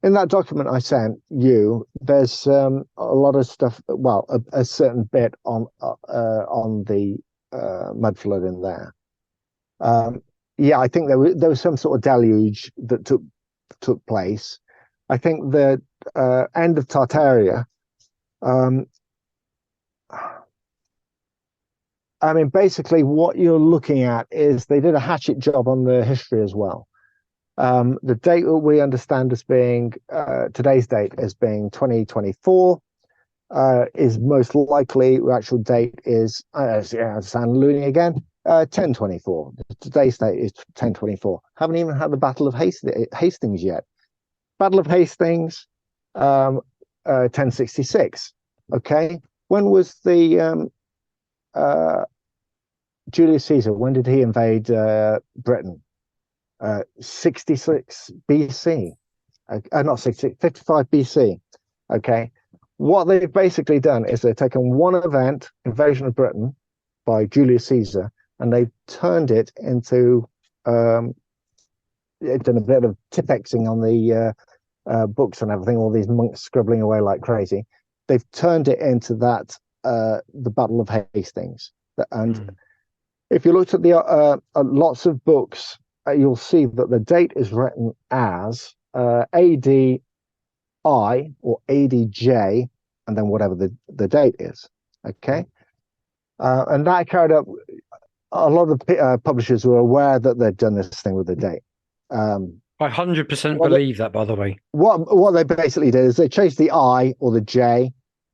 in that document I sent you, there's a lot of stuff. Well, a certain bit on the mud flood in there. Yeah, I think there was some sort of deluge that took place. I think the end of Tartaria. I mean, basically, what you're looking at is they did a hatchet job on the history as well. The date that we understand as being today's date as being 2024 is most likely the actual date is I sound loony again. 1024. Today's date is 1024. Haven't even had the Battle of Hastings yet. Battle of Hastings, 1066. Okay, when was the Julius Caesar? When did he invade Britain? 66 BC. Not 66, 55 BC. Okay, what they've basically done is they've taken one event, invasion of Britain by Julius Caesar, and they've turned it into done a bit of tipexing on the books and everything, all these monks scribbling away like crazy. They've turned it into that the Battle of Hastings. And if you looked at the lots of books, you'll see that the date is written as ADI or ADJ, and then whatever the date is. Okay, and that carried up. A lot of the publishers were aware that they'd done this thing with the date. I 100% believe that, by the way. What they basically did is they changed the I or the J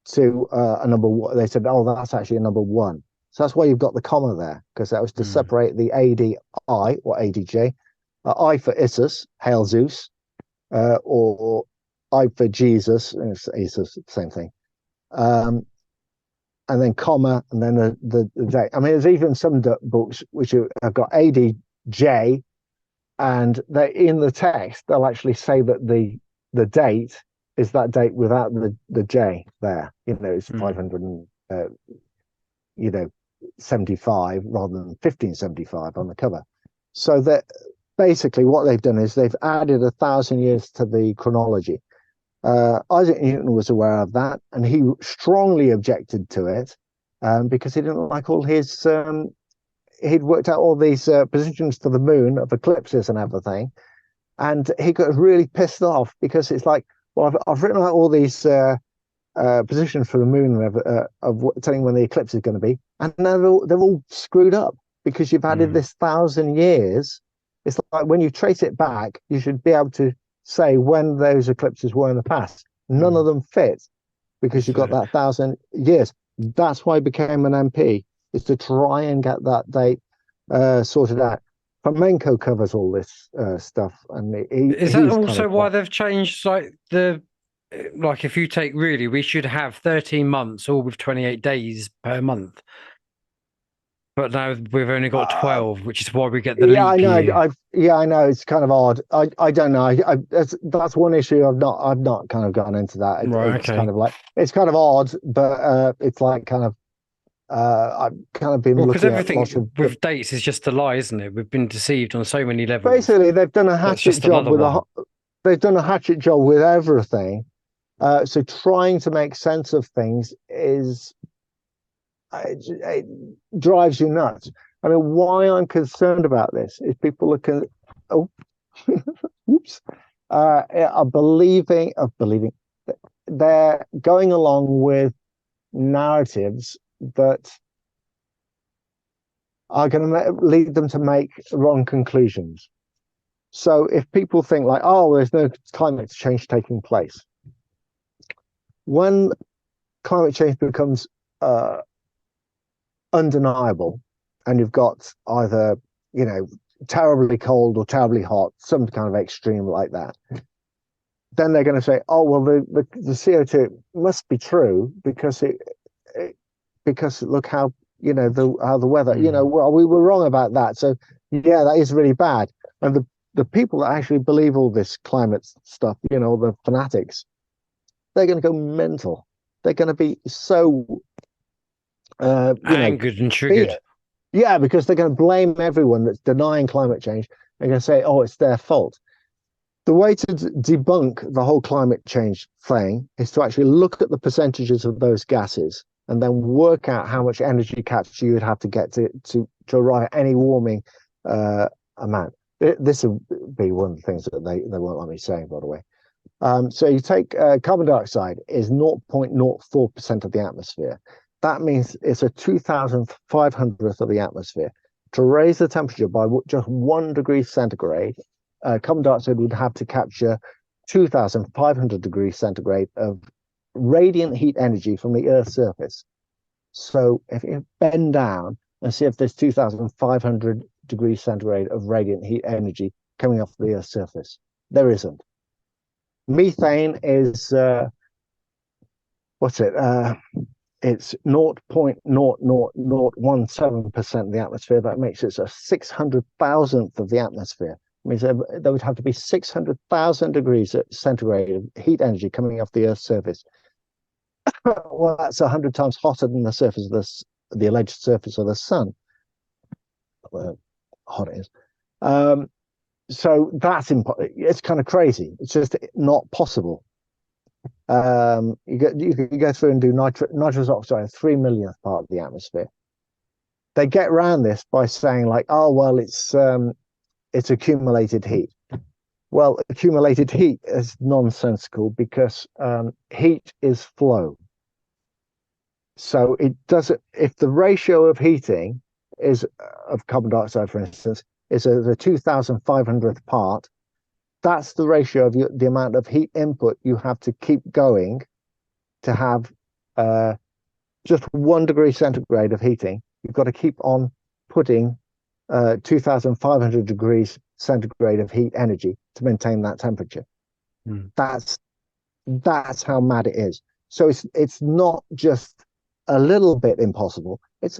to a number one. They said, oh, that's actually a number one. So that's why you've got the comma there, because that was to separate the ADI or ADJ. I for Isis, Hail Zeus, or I for Jesus, Isis, same thing. and then comma, and then the date. I mean, there's even some books which have got ADJ, and they in the text they'll actually say that the date is that date without the J there. It's 500 and 75 rather than 1575 on the cover. So that basically what they've done is they've added 1,000 years to the chronology. Isaac Newton was aware of that, and he strongly objected to it because he didn't like all his. He'd worked out all these positions for the moon of eclipses and everything, and he got really pissed off because it's like, well, I've written out all these positions for the moon of telling when the eclipse is going to be, and now they're all screwed up because you've added this 1,000 years. It's like when you trace it back, you should be able to say when those eclipses were in the past. None of them fit because you've got that 1,000 years. That's why he became an MP, is to try and get that date sorted out. Flamenco covers all this stuff, and is that also why they've changed like if you take really, we should have 13 months all with 28 days per month. But now we've only got 12, which is why we get the leap year. I know. It's kind of odd. I don't know. That's one issue. I've not kind of gone into that. It's kind of like, it's kind of odd, but it's like kind of I've kind of been because looking everything at with dates is just a lie, isn't it? We've been deceived on so many levels. Basically, they've done a hatchet job they've done a hatchet job with everything. So trying to make sense of things it drives you nuts. I mean, why I'm concerned about this is people are are believing they're going along with narratives that are going to lead them to make wrong conclusions. So if people think like, oh, there's no climate change taking place, when climate change becomes undeniable, and you've got either terribly cold or terribly hot, some kind of extreme like that, then they're going to say, oh well, the CO2 must be true because because look how how the weather, well, we were wrong about that, so yeah, that is really bad. And the people that actually believe all this climate stuff, the fanatics, they're going to go mental. They're going to be so angered and triggered. Yeah, because they're going to blame everyone that's denying climate change. They're going to say, oh, it's their fault. The way to debunk the whole climate change thing is to actually look at the percentages of those gases and then work out how much energy capture you would have to get to arrive at any warming amount. This will be one of the things that they won't like me saying, by the way. So you take carbon dioxide is 0.04% of the atmosphere. That means it's a 2,500th of the atmosphere. To raise the temperature by just 1 degree centigrade, carbon dioxide would have to capture 2,500 degrees centigrade of radiant heat energy from the Earth's surface. So if you bend down and see if there's 2,500 degrees centigrade of radiant heat energy coming off the Earth's surface, there isn't. Methane is it's 0.00017% of the atmosphere. That makes it a 600,000th of the atmosphere. It means there would have to be 600,000 degrees centigrade of heat energy coming off the Earth's surface. Well, that's 100 times hotter than the surface of the alleged surface of the sun. Hot it is. So that's it's kind of crazy. It's just not possible. You go through and do nitrous oxide, 3 millionth part of the atmosphere. They get around this by saying like, oh well, it's accumulated heat. Well, accumulated heat is nonsensical because heat is flow. So it doesn't. If the ratio of heating is of carbon dioxide, for instance, is the 2,500th part, that's the ratio of the amount of heat input you have to keep going to have just 1 degree centigrade of heating. You've got to keep on putting 2,500 degrees centigrade of heat energy to maintain that temperature. That's how mad it is. So it's not just a little bit impossible. It's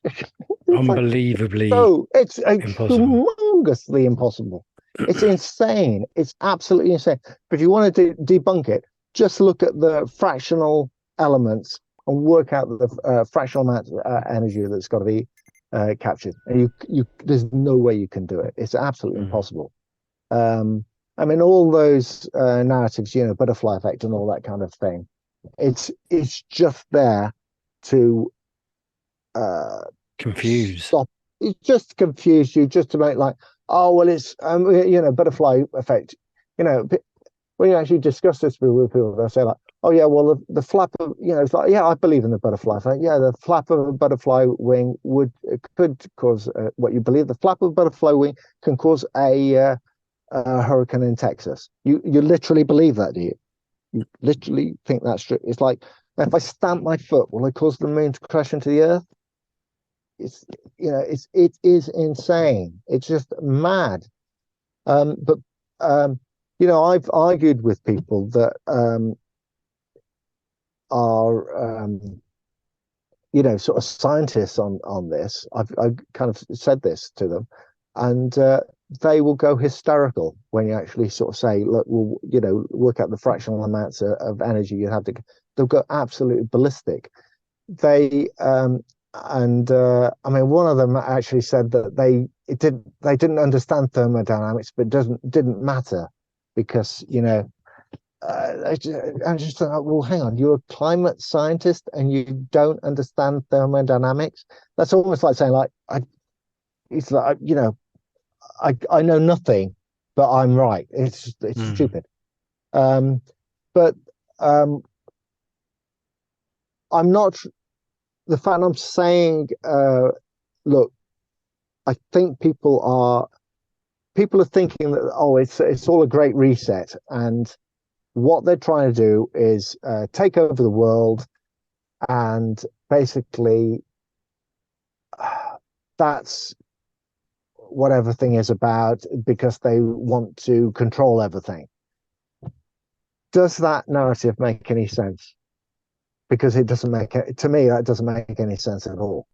like Unbelievably so it's impossible. humongously impossible. It's insane. It's absolutely insane. But if you want to debunk it, just look at the fractional elements and work out the fractional amount of energy that's got to be captured. And there's no way you can do it. It's absolutely impossible. I mean, all those narratives, butterfly effect and all that kind of thing. It's just there to Confused. stop. It just confuse you, just to make like, oh well, it's butterfly effect. When you actually discuss this with people, they'll say like, oh yeah, well the flap of it's like, yeah, I believe in the butterfly effect. Yeah, the flap of a butterfly wing could cause what you believe. The flap of a butterfly wing can cause a hurricane in Texas. You literally believe that, do you? You literally think that's true. It's like, if I stamp my foot, will I cause the moon to crash into the earth? It is insane. It's just mad. But I've argued with people that are sort of scientists on this. I've kind of said this to them, and they will go hysterical when you actually sort of say, look, well, work out the fractional amounts of energy you have to. They'll go absolutely ballistic. They I mean, one of them actually said that they didn't understand thermodynamics, but didn't matter because I'm just like, well, hang on, you're a climate scientist and you don't understand thermodynamics. That's almost like saying like it's like I know nothing, but I'm right. It's stupid. But I'm not. The fact I'm saying, look, I think people are thinking that, oh, it's all a great reset, and what they're trying to do is take over the world, and basically that's what everything is about because they want to control everything. Does that narrative make any sense? Because it doesn't make it, to me, that doesn't make any sense at all.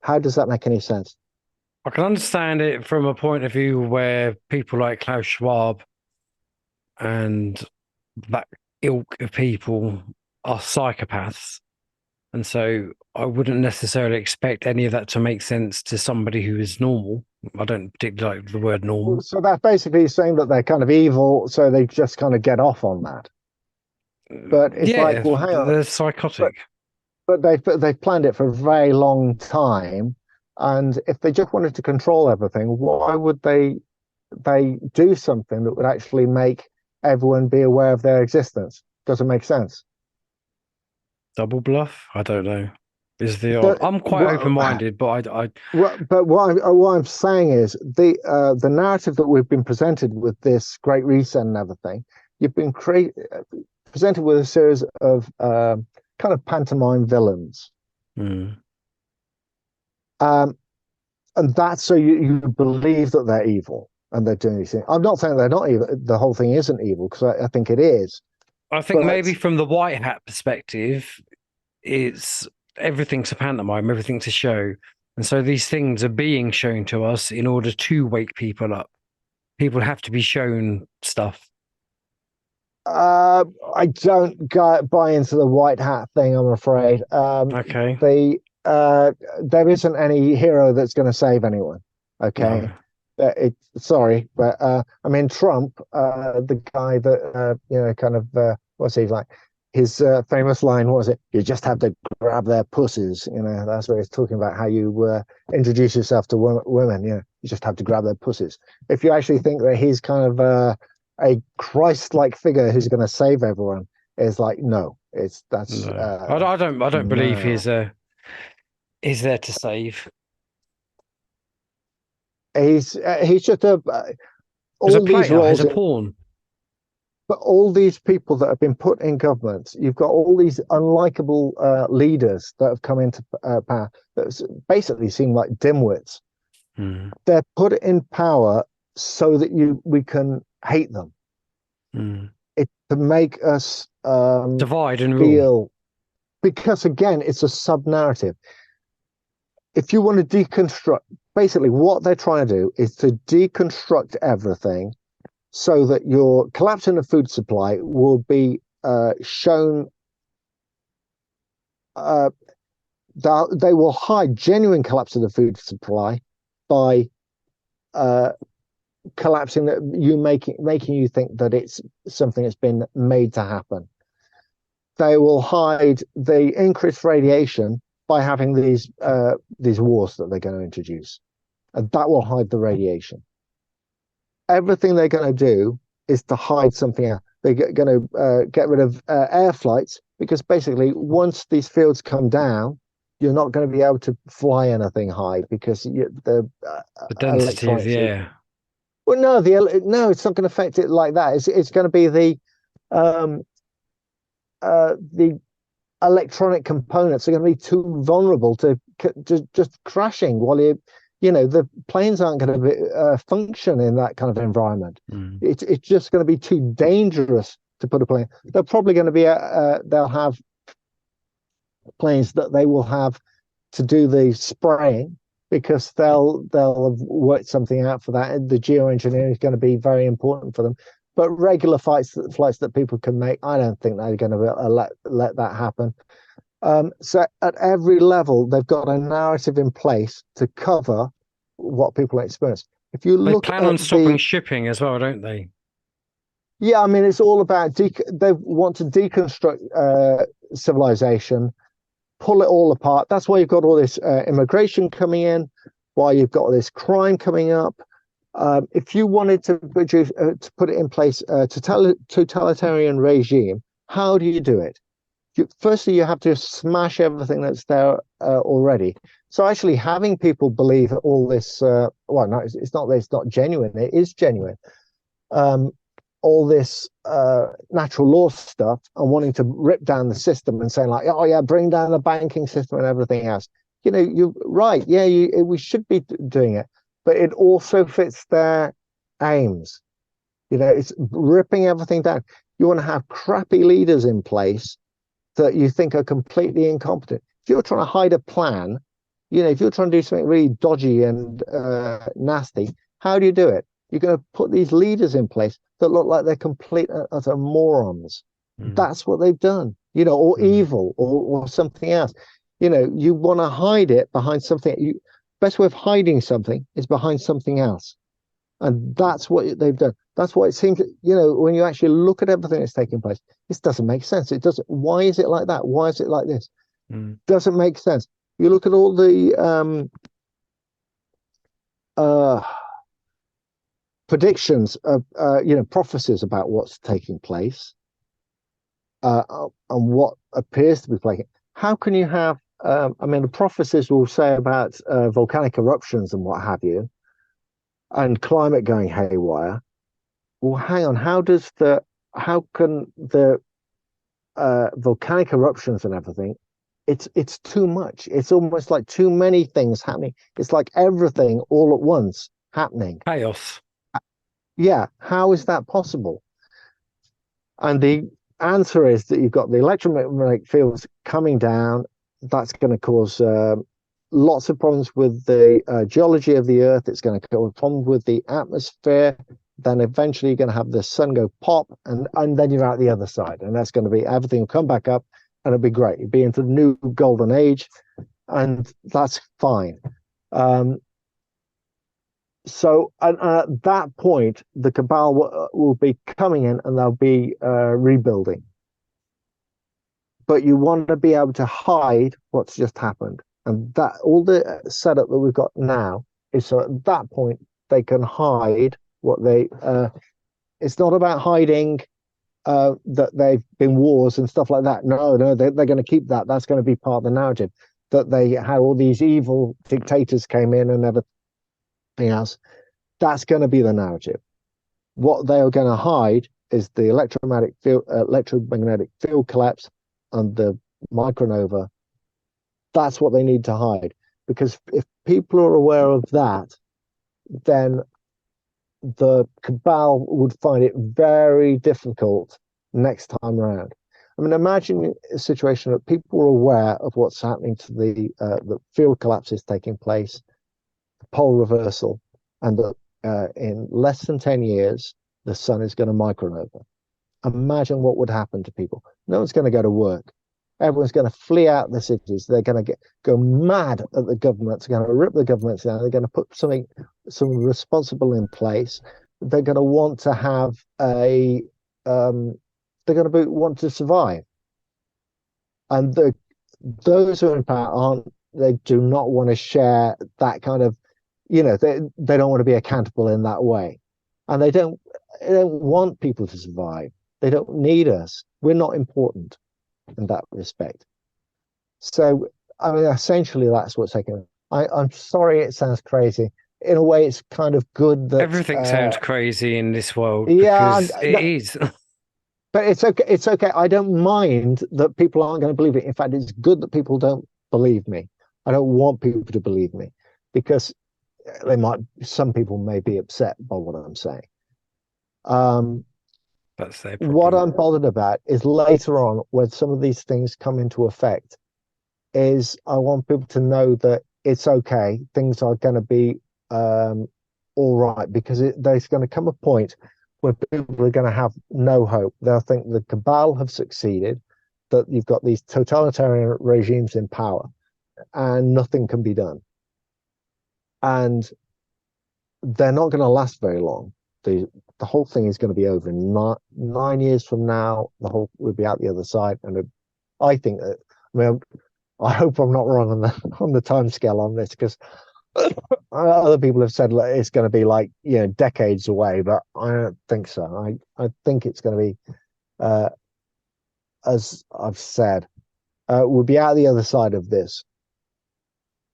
How does that make any sense? I can understand it from a point of view where people like Klaus Schwab and that ilk of people are psychopaths. And so I wouldn't necessarily expect any of that to make sense to somebody who is normal. I don't particularly like the word normal. So that's basically saying that they're kind of evil, so they just kind of get off on that. But it's like, well, hang on, they're psychotic. But they've planned it for a very long time, and if they just wanted to control everything, why would they do something that would actually make everyone be aware of their existence? Doesn't make sense. Double bluff? I don't know. Is the odd. But I'm quite open-minded, but what I'm saying is the narrative that we've been presented with this Great Reset and everything, you've been presented with a series of kind of pantomime villains. And that's so you believe that they're evil and they're doing these things. I'm not saying they're not evil. The whole thing isn't evil, because I think it is. I think maybe from the white hat perspective, it's everything's a pantomime, everything's a show. And so these things are being shown to us in order to wake people up. People have to be shown stuff. I don't buy into the white hat thing, I'm afraid. Okay. There isn't any hero that's going to save anyone. Okay. No. Sorry, but I mean, Trump, the guy that kind of what's he like? His famous line, what was it? You just have to grab their pussies. That's where he's talking about how you introduce yourself to women. You just have to grab their pussies. If you actually think that he's kind of a Christ-like figure who's going to save everyone, is like, no, that's. No. I don't believe he's there to save. He's just He's a player. He's a pawn. But all these people that have been put in government, you've got all these unlikable leaders that have come into power that basically seem like dimwits. They're put in power so that we can hate them. It's to make us divide and feel rule. because again, it's a sub-narrative. If you want to deconstruct, basically what they're trying to do is to deconstruct everything so that your collapse in the food supply will be shown. They will hide genuine collapse of the food supply by collapsing that you making you think that it's something that's been made to happen. They will hide the increased radiation by having these wars that they're going to introduce, and that will hide the radiation. Everything they're going to do is to hide something else. They're going to get rid of air flights, because basically once these fields come down, you're not going to be able to fly anything high because the density of the air. Well, no, it's not going to affect it like that. It's going to be the electronic components are going to be too vulnerable to just crashing while the planes aren't going to function in that kind of environment. It's just going to be too dangerous to put a plane. They're probably going to be they'll have planes that they will have to do the spraying, because they'll have worked something out for that, and the geoengineering is going to be very important for them. But regular flights that people can make, I don't think they're going to let that happen. So at every level, they've got a narrative in place to cover what people experience. If you look, they plan on stopping shipping as well, don't they? Yeah, I mean, it's all about they want to deconstruct civilization, pull it all apart. That's why you've got all this immigration coming in, why you've got all this crime coming up. If you wanted to put it in place, a totalitarian regime, how do you do it? Firstly, you have to smash everything that's there already. So actually having people believe all this, well, no, it's not genuine. It is genuine. All this natural law stuff and wanting to rip down the system and saying like, oh yeah, bring down the banking system and everything else. You're right. Yeah, we should be doing it, but it also fits their aims. It's ripping everything down. You want to have crappy leaders in place that you think are completely incompetent. If you're trying to hide a plan, if you're trying to do something really dodgy and nasty, how do you do it? You're going to put these leaders in place that look like they're complete utter morons. That's what they've done, or evil or something else. You want to hide it behind something. Best way of hiding something is behind something else. And that's what they've done. That's why it seems, when you actually look at everything that's taking place, this doesn't make sense. It doesn't. Why is it like that? Why is it like this? Doesn't make sense. You look at all the predictions of prophecies about what's taking place and what appears to be playing. How can you have the prophecies will say about volcanic eruptions and what have you, and climate going haywire. Well, hang on, how can the volcanic eruptions and everything, it's too much. It's almost like too many things happening. It's like everything all at once happening. Chaos. Yeah, how is that possible? And the answer is that you've got the electromagnetic fields coming down. That's going to cause lots of problems with the geology of the Earth. It's going to cause problems with the atmosphere. Then eventually you're going to have the sun go pop, and then you're out the other side. And that's going to be, everything will come back up, and it'll be great. You'll be into the new golden age, and that's fine. So at that point, the cabal will be coming in and they'll be rebuilding. But you want to be able to hide what's just happened. And that all the setup that we've got now is so at that point, they can hide what they... it's not about hiding that they've been wars and stuff like that. No, they're going to keep that. That's going to be part of the narrative. That they had all these evil dictators came in and everything else. That's going to be the narrative. What they are going to hide is the electromagnetic field collapse and the micronova. That's what they need to hide, because if people are aware of that, then the cabal would find it very difficult next time around. I mean, imagine a situation that people are aware of what's happening to the field collapses taking place, the pole reversal, and that in less than 10 years, the sun is going to micronova. Imagine what would happen to people. No one's going to go to work. Everyone's going to flee out the cities. They're going to go mad at the governments. They're going to rip the governments down. They're going to put some responsible in place. They're going to want to have a. They're going to want to survive, and those who are in power aren't. They do not want to share that kind of, they don't want to be accountable in that way, and they don't want people to survive. They don't need us. We're not important in that respect. So, I mean, essentially, that's what's taking. I'm sorry, it sounds crazy. In a way, it's kind of good that Everything sounds crazy in this world yeah, because it is. but it's okay. It's okay. I don't mind that people aren't going to believe it. In fact, it's good that people don't believe me. I don't want people to believe me because some people may be upset by what I'm saying. That's their What problem. I'm bothered about is later on when some of these things come into effect, is I want people to know that it's okay. Things are going to be all right, because there's going to come a point where people are going to have no hope. They'll think the cabal have succeeded, that you've got these totalitarian regimes in power and nothing can be done. And they're not going to last very long. The whole thing is going to be over in 9 years from now. The whole will be out the other side, and I think that. I mean, I hope I'm not wrong on the time scale on this, because other people have said it's going to be like decades away, but I don't think so. I think it's going to be, as I've said, we'll be out the other side of this.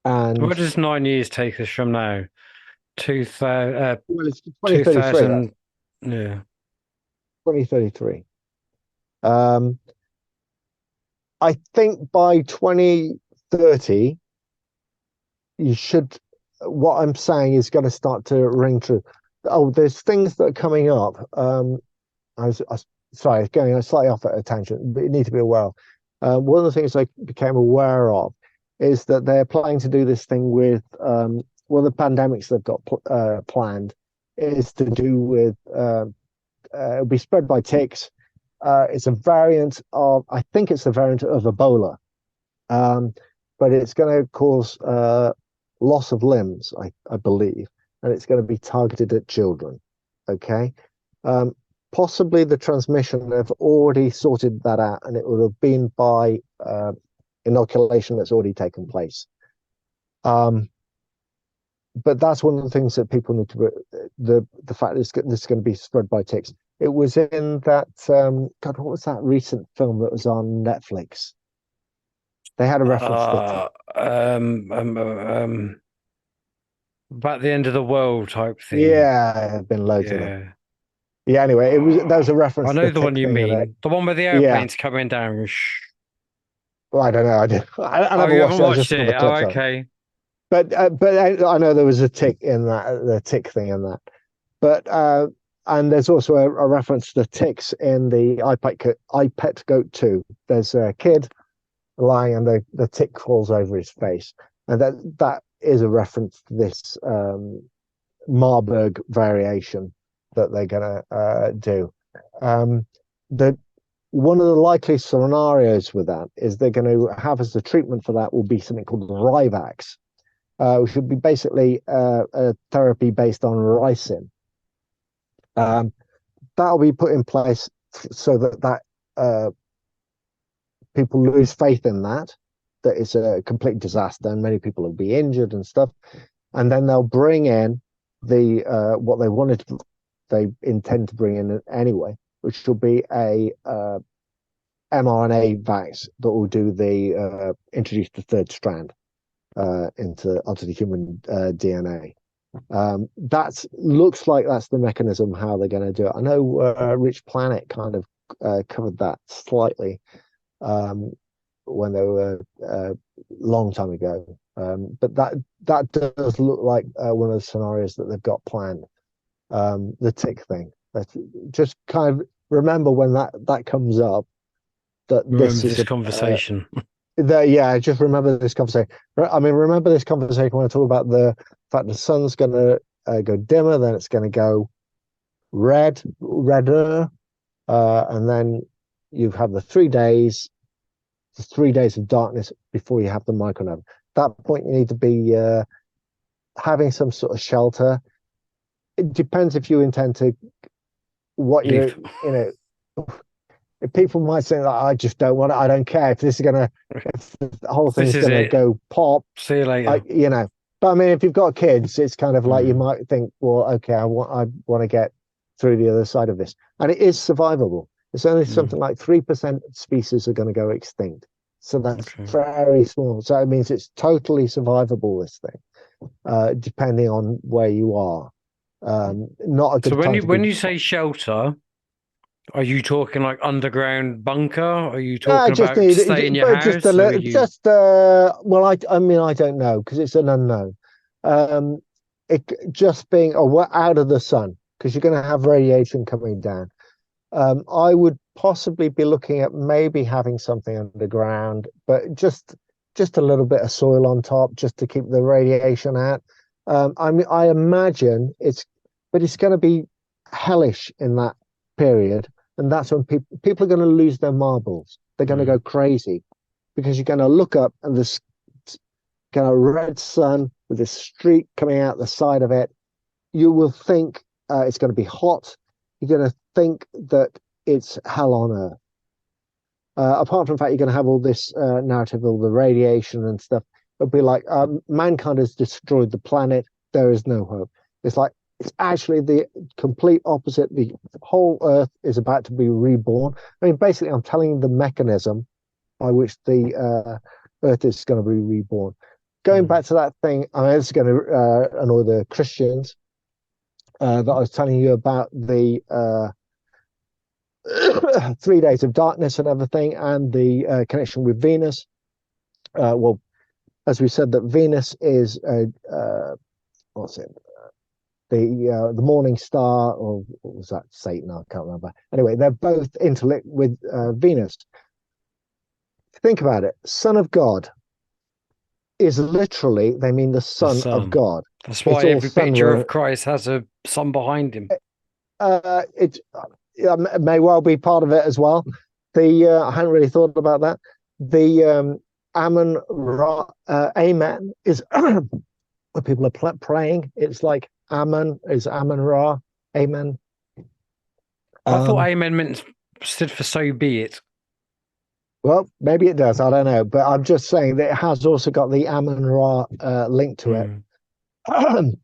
And What does 9 years take us from now? well, it's 2033. 2000, yeah. 2033. I think by 2030, what I'm saying is going to start to ring true. Oh, there's things that are coming up. Sorry, going slightly off at a tangent, but you need to be aware of. One of the things I became aware of is that they're planning to do this thing with one of the pandemics they've got planned is to do with it'll be spread by ticks. It's a variant of, I think it's a variant of Ebola, but it's going to cause loss of limbs, I believe, and it's going to be targeted at children. Okay, possibly the transmission, they've already sorted that out, and it would have been by inoculation that's already taken place. But that's one of the things that people need to, the fact that this is going to be spread by ticks. It was in that, God, what was that recent film that was on Netflix? They had a reference to about the end of the world type thing. Yeah, there have been loads of them. Yeah. Yeah, anyway, there was a reference I to know the the tick one you thing in it. mean. The one where the Yeah. airplane's coming down. Well, I don't know. I never you watched haven't it. I just watched saw the it? Oh, clips of it. okay. But I know there was a tick in that, the tick thing in that. But and there's also a reference to the ticks in the iPet Goat 2. There's a kid lying and the tick falls over his face, and that is a reference to this Marburg variation that they're gonna do. The One of the likely scenarios with that is they're going to have as the treatment for that will be something called Rivax, which would be basically a therapy based on ricin. That'll be put in place so that people lose faith in that it's a complete disaster and many people will be injured and stuff. And then they'll bring in what they intend to bring in anyway, which will be a mRNA vax that will do introduce the third strand onto the human DNA. That looks like that's the mechanism how they're going to do it. I know Rich Planet kind of covered that slightly when they were a long time ago, but that does look like one of the scenarios that they've got planned. The tick thing. Just kind of remember when that comes up, that Remember this is this conversation. yeah, just remember this conversation. I mean, remember this conversation when I talk about the fact the sun's going to go dimmer, then it's going to go redder, and then you have the 3 days of darkness before you have the micronova. At that point, you need to be having some sort of shelter. It depends if you intend to people might say that I just don't want it. I don't care if if the whole This thing's is gonna it. go pop. See you later. But I mean, if you've got kids, it's kind of like you might think, well, okay, I want to get through the other side of this, and it is survivable. It's only something like 3% of species are going to go extinct, so that's very small. So it means it's totally survivable. This thing, depending on where you are, not a good So time. when you say shelter, are you talking like underground bunker? Are you I talking just about need stay in your but just house? Or are you... well, I mean, I don't know because it's an unknown. Um, it just being out of the sun because you're going to have radiation coming down. I would possibly be looking at maybe having something underground, but just a little bit of soil on top just to keep the radiation out. I mean, I imagine but it's going to be hellish in that period, and that's when people are going to lose their marbles. They're going to go crazy because you're going to look up and this kind of red sun with this streak coming out the side of it. You will think it's going to be hot. You're going to think that it's hell on earth. Apart from the fact you're going to have all this narrative of the radiation and stuff, it'll be like mankind has destroyed the planet. There is no hope. It's actually the complete opposite. The whole Earth is about to be reborn. I mean, basically, I'm telling you the mechanism by which the Earth is going to be reborn. Going back to that thing, I mean, it's going to annoy the Christians that I was telling you about the 3 days of darkness and everything, and the connection with Venus. Well, as we said, that Venus is what's it? The morning star, or what was that, Satan? I can't remember. Anyway, they're both interlinked with Venus. Think about it. Son of God is literally, they mean the Son of God. That's why every picture of Christ has a sun behind him. It may well be part of it as well. I hadn't really thought about that. The Amen Ra, Amen is when people are praying. It's like Amen is Amen Ra, Amen. I thought Amen stood for so be it. Well, maybe it does. I don't know, but I'm just saying that it has also got the Amen Ra link to it. What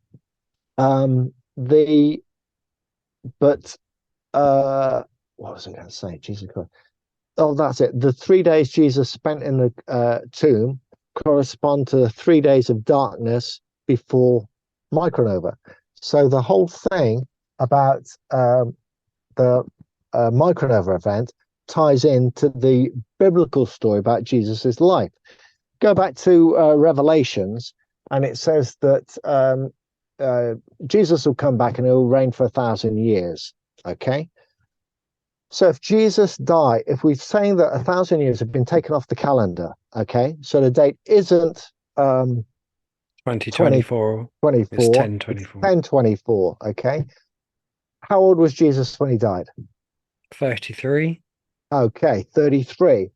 was I going to say? Jesus Christ. Oh, that's it. The 3 days Jesus spent in the tomb correspond to the 3 days of darkness before micronova. So the whole thing about the micronova event ties into the biblical story about Jesus's life. Go back to Revelations, and it says that Jesus will come back and he'll reign for 1,000 years. Okay. So if Jesus died, if we're saying that 1,000 years have been taken off the calendar, okay, so the date isn't 2024. 24, it's 1024. 1024, okay. How old was Jesus when he died? 33. Okay, 33.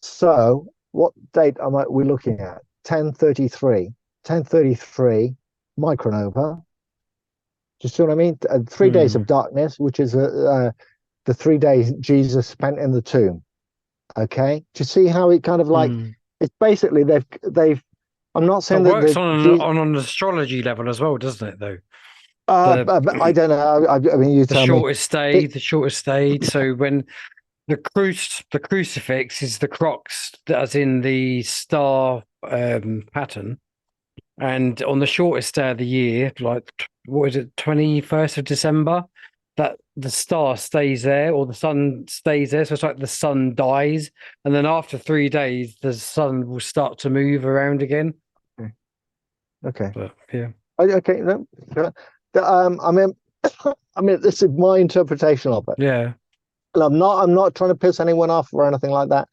So what date am we looking at? 1033. 1033 micronova. Do you see what I mean? 3 days of darkness, which is the 3 days Jesus spent in the tomb. Okay, do you see how it kind of like it's basically they've. I'm not saying it that works on an astrology level as well, doesn't it? Though. I don't know. I mean, you tell me. The shortest stay. So when the crucifix is the crux, as in the star pattern, and on the shortest day of the year, like what is it, 21st of December, that the star stays there or the sun stays there. So it's like the sun dies, and then after 3 days, the sun will start to move around again. Okay. But, yeah. Okay. No. I mean, this is my interpretation of it. Yeah. I'm not trying to piss anyone off or anything like that.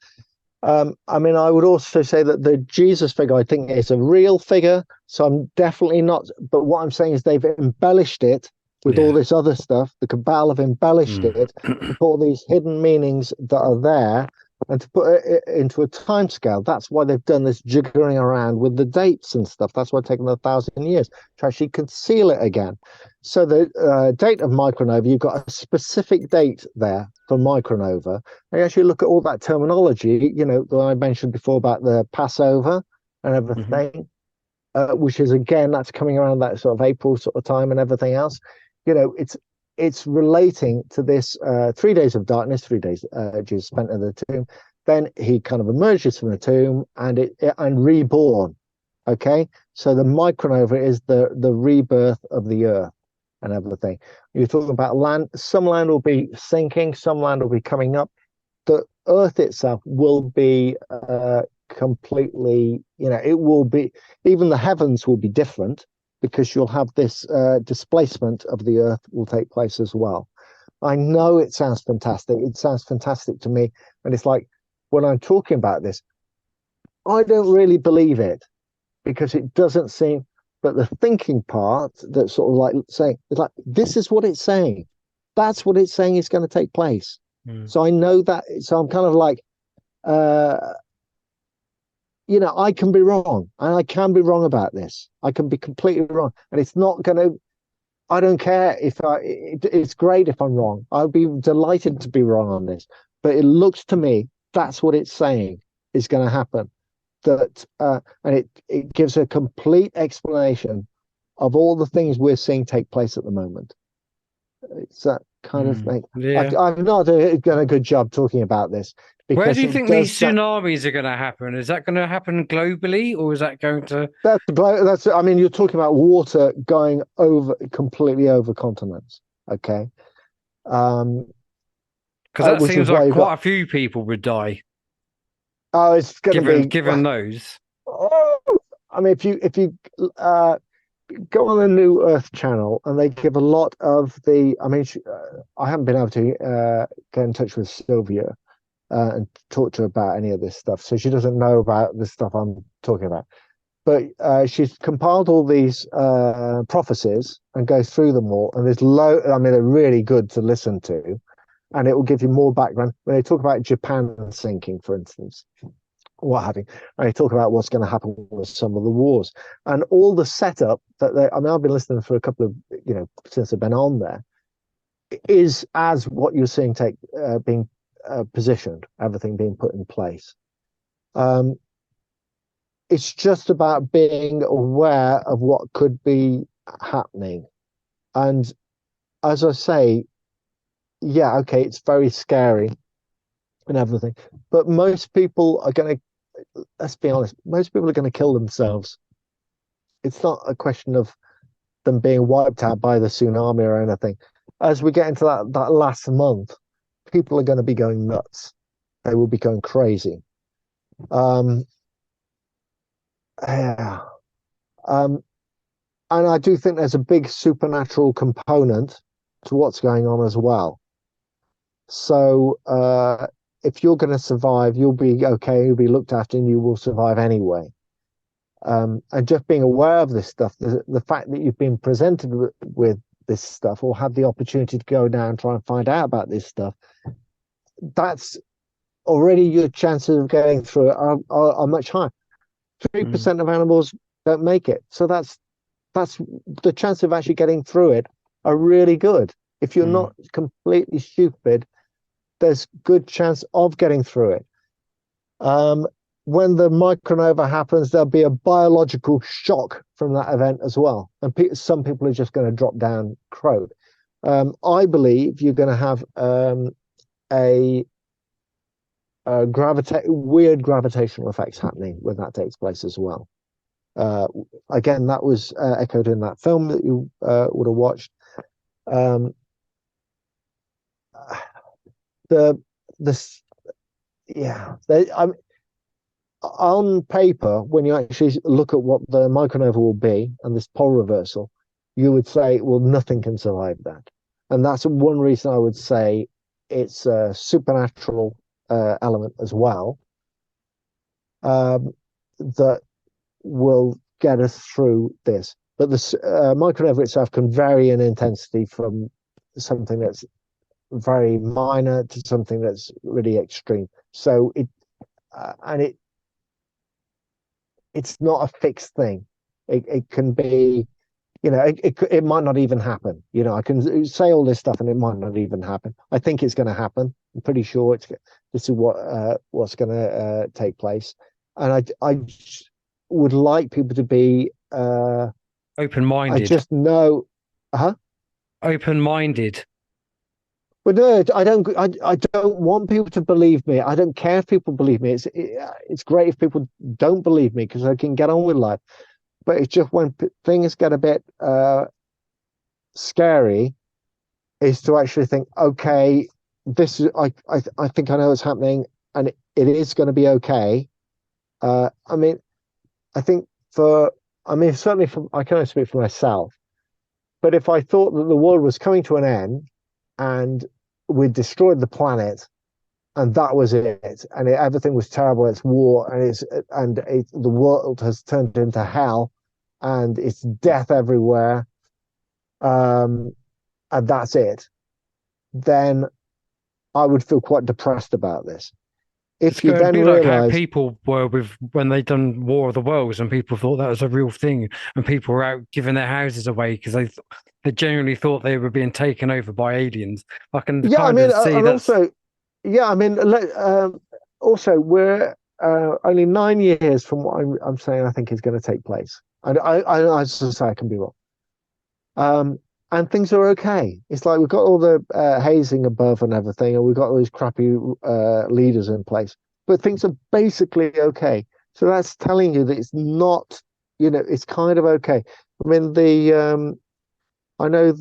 I mean, I would also say that the Jesus figure, I think, is a real figure. So I'm definitely not. But what I'm saying is they've embellished it with all Yeah. this other stuff. The cabal have embellished Mm. it with all these hidden meanings that are there, and to put it into a time scale. That's why they've done this jiggering around with the dates and stuff. That's why it's taken 1,000 years to actually conceal it again. So the date of micronova, you've got a specific date there for micronova. And you actually look at all that terminology, that I mentioned before about the Passover and Mhm. everything, which is again, that's coming around that sort of April sort of time and everything else. It's relating to this 3 days of darkness, 3 days Jesus spent in the tomb. Then he kind of emerges from the tomb and reborn. Okay, so the micronova is the rebirth of the earth and everything. You're talking about land. Some land will be sinking, some land will be coming up. The earth itself will be completely, it will be, even the heavens will be different because you'll have this displacement of the earth will take place as well. I know it sounds fantastic. It sounds fantastic to me. And it's like, when I'm talking about this, I don't really believe it because it doesn't seem, but the thinking part that's sort of like saying, it's like, this is what it's saying. That's what it's saying is going to take place. Mm. So I know that. So I'm kind of like, uh, I can be wrong, and I can be wrong about this. I can be completely wrong, and it's not going to. I don't care if it's great if I'm wrong. I'll be delighted to be wrong on this. But it looks to me that's what it's saying is going to happen. And it gives a complete explanation of all the things we're seeing take place at the moment. It's that kind of thing. Yeah. I've not done a good job talking about this Where do because you it think these does. tsunamis are going to happen? Is that going to happen globally, or is that going to? That's. I mean, you're talking about water going completely over continents. Okay, um, Because that which is seems why like you've got. quite a few people would die, Oh, it's going to given be. given those. Oh, I mean, if you go on the New Earth channel, and they give a lot of the. I mean, I haven't been able to get in touch with Sylvia and talk to her about any of this stuff, so she doesn't know about the stuff I'm talking about. But she's compiled all these prophecies and goes through them all. And there's I mean, they're really good to listen to, and it will give you more background. When they talk about Japan sinking, for instance, what have you, and they talk about what's going to happen with some of the wars and all the setup that I mean, I've been listening for a couple of, since I've been on there, is as what you're seeing being positioned, everything being put in place. Um, it's just about being aware of what could be happening. And as I say, yeah, okay, it's very scary and everything, but most people are going to, let's be honest, most people are going to kill themselves. It's not a question of them being wiped out by the tsunami or anything. As we get into that last month, people are going to be going nuts. They will be going crazy. Um, yeah. Um, and I do think there's a big supernatural component to what's going on as well. So if you're going to survive, you'll be okay, you'll be looked after, and you will survive anyway. And just being aware of this stuff, the fact that you've been presented with this stuff or had the opportunity to go down and try and find out about this stuff, that's already your chances of getting through it are much higher. 3% of animals don't make it. So that's the chance of actually getting through it are really good. If you're not completely stupid, there's good chance of getting through it. When the micronova happens, there'll be a biological shock from that event as well, and some people are just going to drop down crowed. I believe you're going to have a weird gravitational effects happening when that takes place as well. Again, that was echoed in that film that you would have watched. Um, the this yeah, on paper, when you actually look at what the micronova will be and this pole reversal, you would say, well, nothing can survive that. And that's one reason I would say it's a supernatural element as well, that will get us through this. But the micronova itself can vary in intensity from something that's very minor to something that's really extreme. So it's not a fixed thing. It can be, it might not even happen. I can say all this stuff and it might not even happen. I think it's going to happen. I'm pretty sure this is what's going to take place. And I would like people to be Open-minded. I just know, huh? Open-minded. But no, I don't want people to believe me. I don't care if people believe me. It's great if people don't believe me because I can get on with life. But it's just when things get a bit scary, is to actually think, okay, this is I think I know what's happening, and it is going to be okay. I mean, certainly I can only speak for myself. But if I thought that the world was coming to an end and we'd destroyed the planet and that was it, and everything was terrible, it's war, and the world has turned into hell, and it's death everywhere, and that's it, then I would feel quite depressed about this. It's If you going to then be like how realize, people were when they done War of the Worlds, and people thought that was a real thing, and people were out giving their houses away because they genuinely thought they were being taken over by aliens. I can yeah, I kind mean, of see and that's also, yeah, I mean, also we're only 9 years from what I'm saying I think is going to take place, and I as I say, I can be wrong. And things are okay. It's like we've got all the hazing above and everything, and we've got all these crappy leaders in place, but things are basically okay. So that's telling you that it's not, it's kind of okay. I mean, I know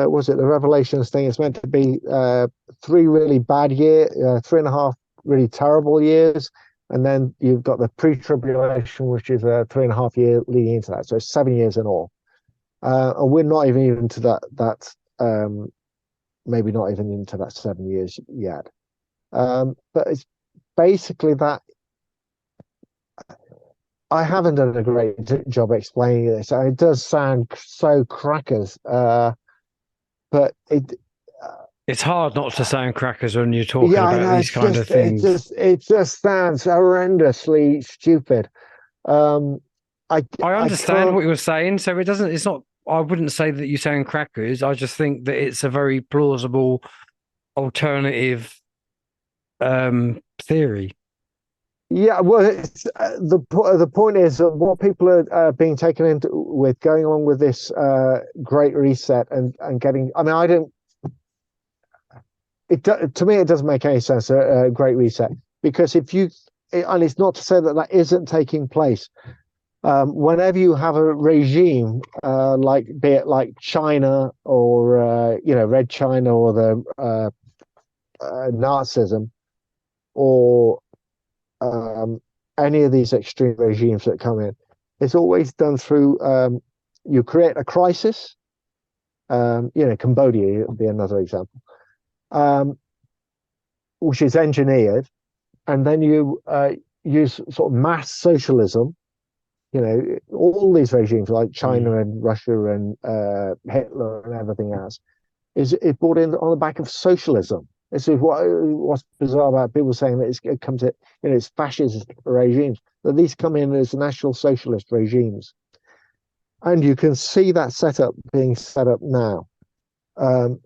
was it the Revelations thing? It's meant to be 3.5 really terrible years, and then you've got the pre-tribulation, which is a 3.5 year leading into that. So it's 7 years in all. And we're not even into that maybe not even into that 7 years yet. But it's basically that I haven't done a great job explaining this. It does sound so crackers, but it's hard not to sound crackers when you're talking yeah, I about know these kind of things. it just sounds horrendously stupid. I I understand can't. what you're saying, so it's not. I wouldn't say that you sound crackers. I just think that it's a very plausible alternative theory. Yeah, well, the point is that what people are being taken into with going on with this great reset and getting. I mean, I don't. To me, it doesn't make any sense. A great reset, because and it's not to say that isn't taking place. Whenever you have a regime, be it like China or Red China or the Nazism, or any of these extreme regimes that come in, it's always done through you create a crisis. Cambodia would be another example, which is engineered, and then you use sort of mass socialism. All these regimes like China and Russia and Hitler and everything else is brought in on the back of socialism. This is what's bizarre about people saying that it comes to, it's fascist regimes, that these come in as national socialist regimes. And you can see that setup being set up now.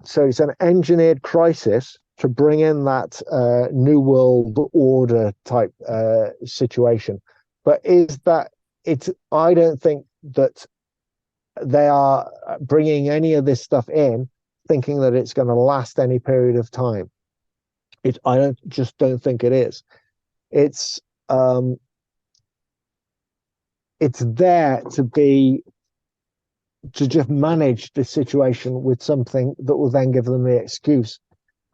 So it's an engineered crisis to bring in that new world order type situation. But I don't think that they are bringing any of this stuff in thinking that it's going to last any period of time. I don't think it is. It's there to just manage the situation with something that will then give them the excuse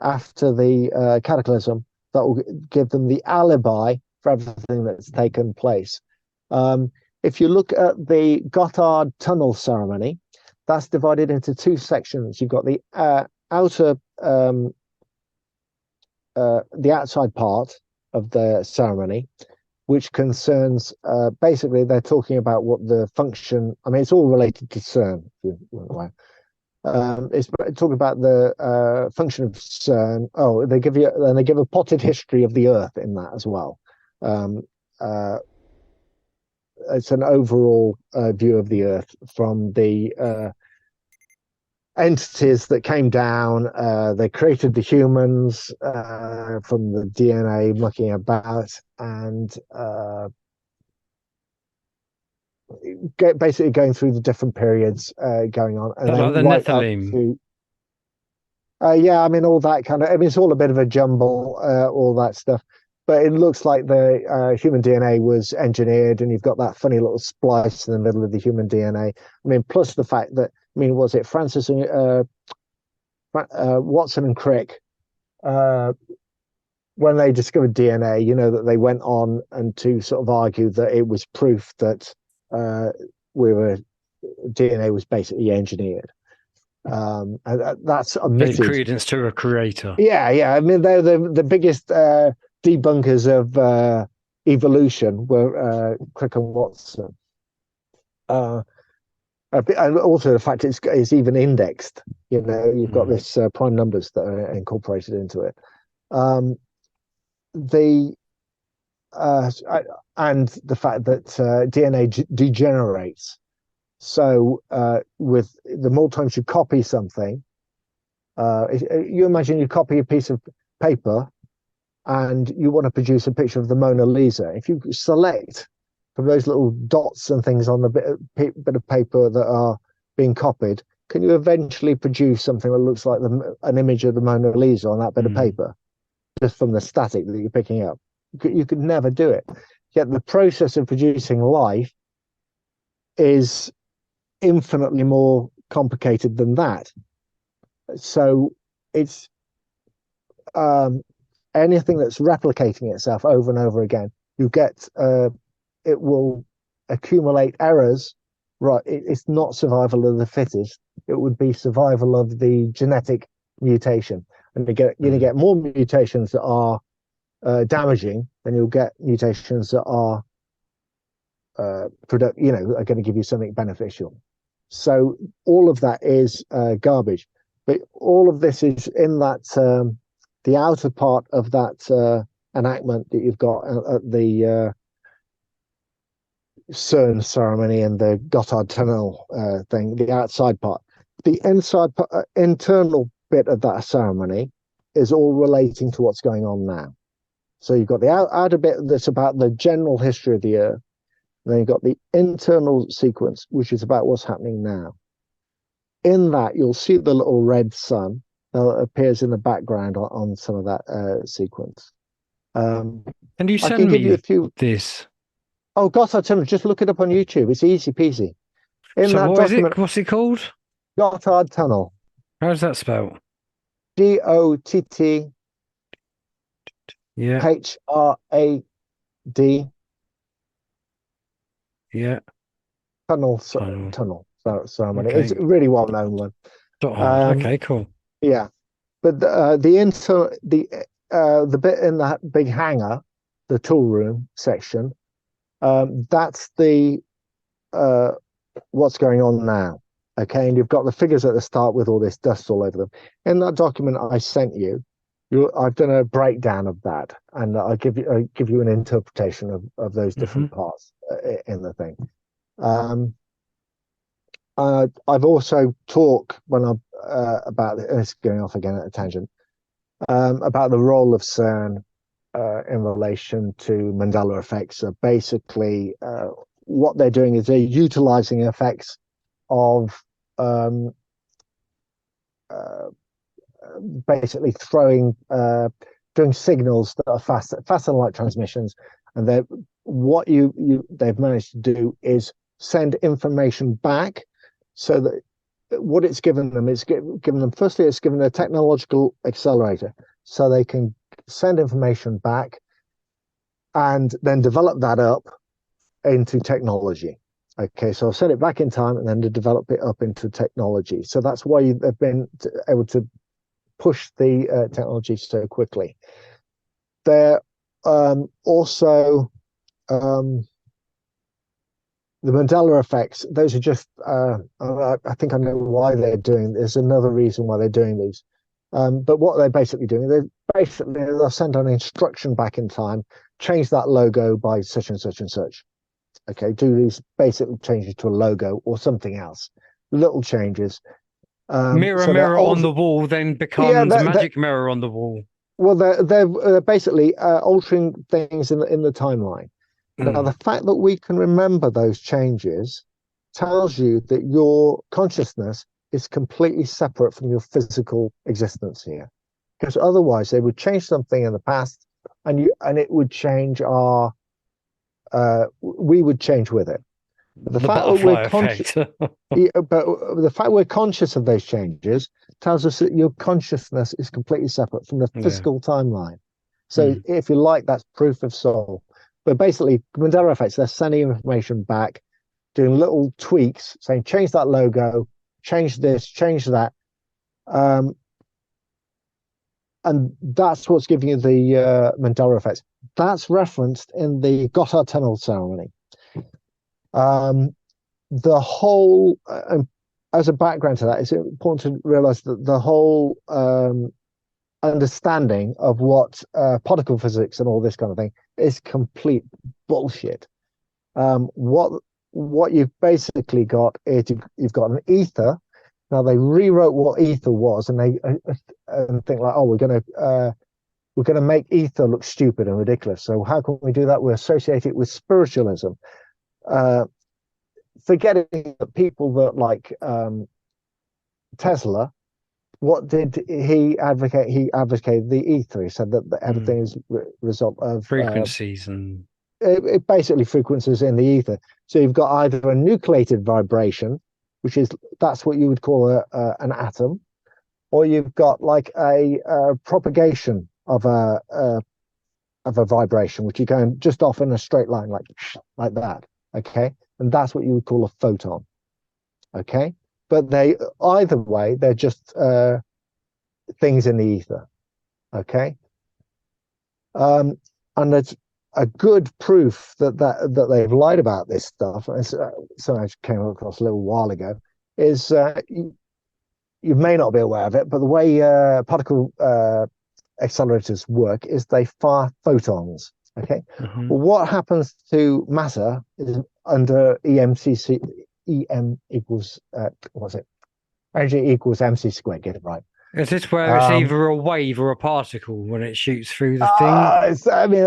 after the cataclysm, that will give them the alibi for everything that's taken place. If you look at the Gotthard Tunnel ceremony, that's divided into two sections. You've got the outer the outside part of the ceremony, which concerns basically they're talking about what the function. I mean, it's all related to CERN. It's talking about the function of CERN. Oh, they give a potted history of the Earth in that as well. Uh, it's an overall view of the Earth from the entities that came down. They created the humans from the DNA mucking about, and basically going through the different periods going on, and Like then the right up Nephilim. to yeah, I mean all that kind of. I mean it's all a bit of a jumble, all that stuff. But it looks like the human DNA was engineered, and you've got that funny little splice in the middle of the human DNA. I mean, plus the fact that I mean, was it Francis and Watson and Crick when they discovered DNA? You know that they went on and to sort of argue that it was proof that DNA was basically engineered. And that's Taking omitted. credence to a creator. Yeah. I mean, they're the biggest debunkers of evolution were Crick and Watson. And also the fact it's even indexed. You know, you've got this prime numbers that are incorporated into it. And the fact that DNA degenerates. So with the more times you copy something, you imagine you copy a piece of paper and you want to produce a picture of the Mona Lisa. If you select from those little dots and things on the bit of paper that are being copied, can you eventually produce something that looks like an image of the Mona Lisa on that bit of paper, just from the static that you're picking up? You could never do it. Yet the process of producing life is infinitely more complicated than that. So it's anything that's replicating itself over and over again, you get it will accumulate errors. Right, it's not survival of the fittest. It would be survival of the genetic mutation, and you're going to get more mutations that are damaging, then you'll get mutations that are are going to give you something beneficial. So all of that is garbage. But all of this is in that the outer part of that enactment that you've got at the CERN ceremony and the Gotthard Tunnel thing, the outside part. The internal bit of that ceremony is all relating to what's going on now. So you've got the outer bit that's about the general history of the Earth. And then you've got the internal sequence, which is about what's happening now. In that, you'll see the little red sun that appears in the background on some of that sequence. Can you I send can give me you a few. this? Oh, Gotthard Tunnel, just look it up on YouTube. It's easy peasy. In So that what is document, it? What's it called? Gotthard Tunnel, How's that spelled? GOTT Yeah, HRAD yeah. tunnel ceremony. Okay. It's a really well known one. Hard. Okay, cool. Yeah, but the bit in that big hangar, the tool room section, that's the what's going on now. Okay, and you've got the figures at the start with all this dust all over them. In that document I sent you, I've done a breakdown of that, and I give you an interpretation of those different parts in the thing. I've also talked when I'm about it's going off again at a tangent about the role of CERN in relation to Mandela effects. So basically, what they're doing is they're utilizing effects of basically doing signals that are faster than light transmissions, and they've managed to do is send information back. So that what it's given them is given them firstly, it's given a technological accelerator, so they can send information back and then develop that up into technology. Okay, so I'll send it back in time and then to develop it up into technology. So that's why they've been able to pushed the technology so quickly. They're also the Mandela effects. Those are just I think I know why they're doing. There's another reason why they're doing these. But what they're basically doing, they'll send an instruction back in time, change that logo by such and such and such. Okay, do these basic changes to a logo or something else, little changes. Mirror, So mirror on the wall then yeah, becomes magic mirror on the wall. well, they're basically altering things in the timeline. Now, the fact that we can remember those changes tells you that your consciousness is completely separate from your physical existence here, because otherwise they would change something in the past, and it would change our. We would change with it. But The butterfly effect. but the fact we're conscious of those changes tells us that your consciousness is completely separate from the physical timeline. So, if you like, that's proof of soul. But basically, Mandela effects, they're sending information back, doing little tweaks, saying change that logo, change this, change that. And that's what's giving you the Mandela effects. That's referenced in the Gotthard Tunnel ceremony. The whole, as a background to that, it's important to realize that the whole understanding of what particle physics and all this kind of thing is complete bullshit. What you've basically got is you've got an ether. Now they rewrote what ether was, and they think like, oh, we're gonna make ether look stupid and ridiculous. So how can we do that? We associate it with spiritualism. Forgetting that people that like Tesla, what did he advocate? He advocated the ether. He said that everything is result of frequencies and it basically frequencies in the ether. So you've got either a nucleated vibration, that's what you would call an atom, or you've got like a propagation of a vibration, which you go just off in a straight line, like that. Okay, and that's what you would call a photon. Okay, but either way, they're just things in the ether. Okay, and it's a good proof that they've lied about this stuff. And something I came across a little while ago is you may not be aware of it, but the way particle accelerators work is they fire photons. Okay, well, what happens to matter is under EM equals what's it? Energy equals MC squared. Get it right. Is this where it's either a wave or a particle when it shoots through the thing? I mean,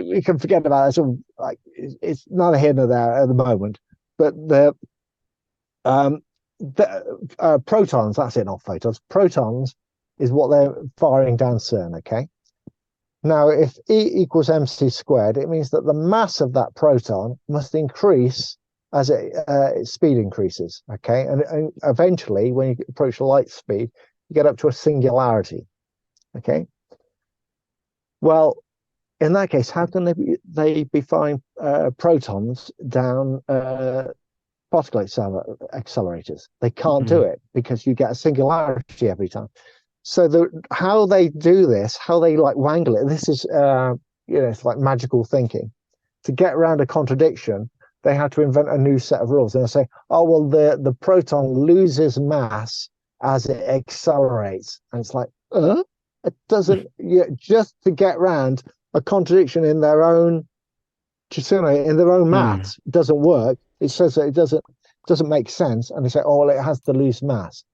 we can forget about it. Like it's neither here nor there at the moment. But the protons, that's it, not photons. Protons is what they're firing down CERN. Okay. Now, if E equals mc squared, it means that the mass of that proton must increase as its speed increases. Okay, and eventually, when you approach light speed, you get up to a singularity. Okay. Well, in that case, how can they be firing protons down particle accelerators? They can't do it because you get a singularity every time. So how they do this, how they like wangle it, this is it's like magical thinking. To get around a contradiction, they had to invent a new set of rules. And they say, oh well, the proton loses mass as it accelerates, and it's like, it doesn't. Just to get around a contradiction in their own, in their own maths, it doesn't work. It says that it doesn't make sense, and they say, oh well, it has to lose mass.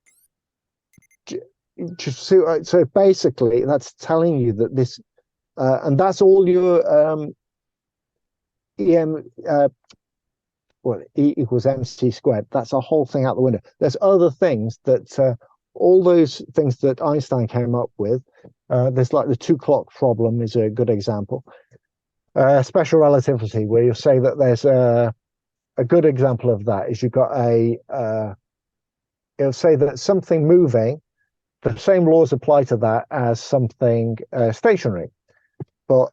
So basically, that's telling you that this, and that's all your E equals mc squared. That's a whole thing out the window. There's other things that all those things that Einstein came up with. There's like the 2 clock problem is a good example. Special relativity, where you say that there's a good example of that is you've got it'll say that something moving, the same laws apply to that as something stationary. But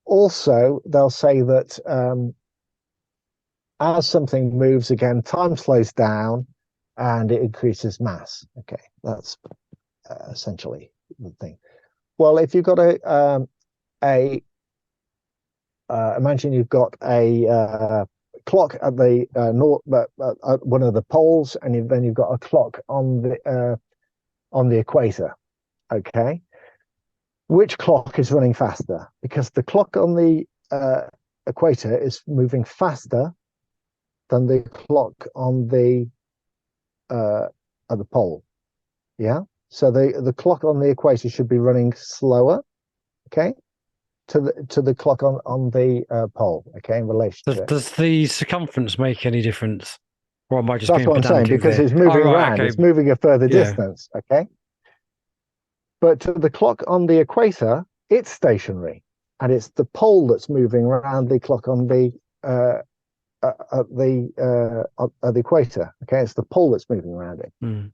also they'll say that as something moves again, time slows down and it increases mass. Okay, that's essentially thing. Well, if you've got a imagine you've got a clock at the north, at one of the poles, and then you've got a clock on the equator. Okay, which clock is running faster? Because the clock on the equator is moving faster than the clock on the at the pole. Yeah. So the clock on the equator should be running slower. Okay. To the clock on the pole. Okay, in relation to it. Does the circumference make any difference? Or am I just That's being what I'm saying, pedantic because there? it's moving right, around. okay. It's moving a further Yeah. distance. Okay. But to the clock on the equator, it's stationary, and it's the pole that's moving around the clock on the at the equator. Okay, it's the pole that's moving around it. Mm.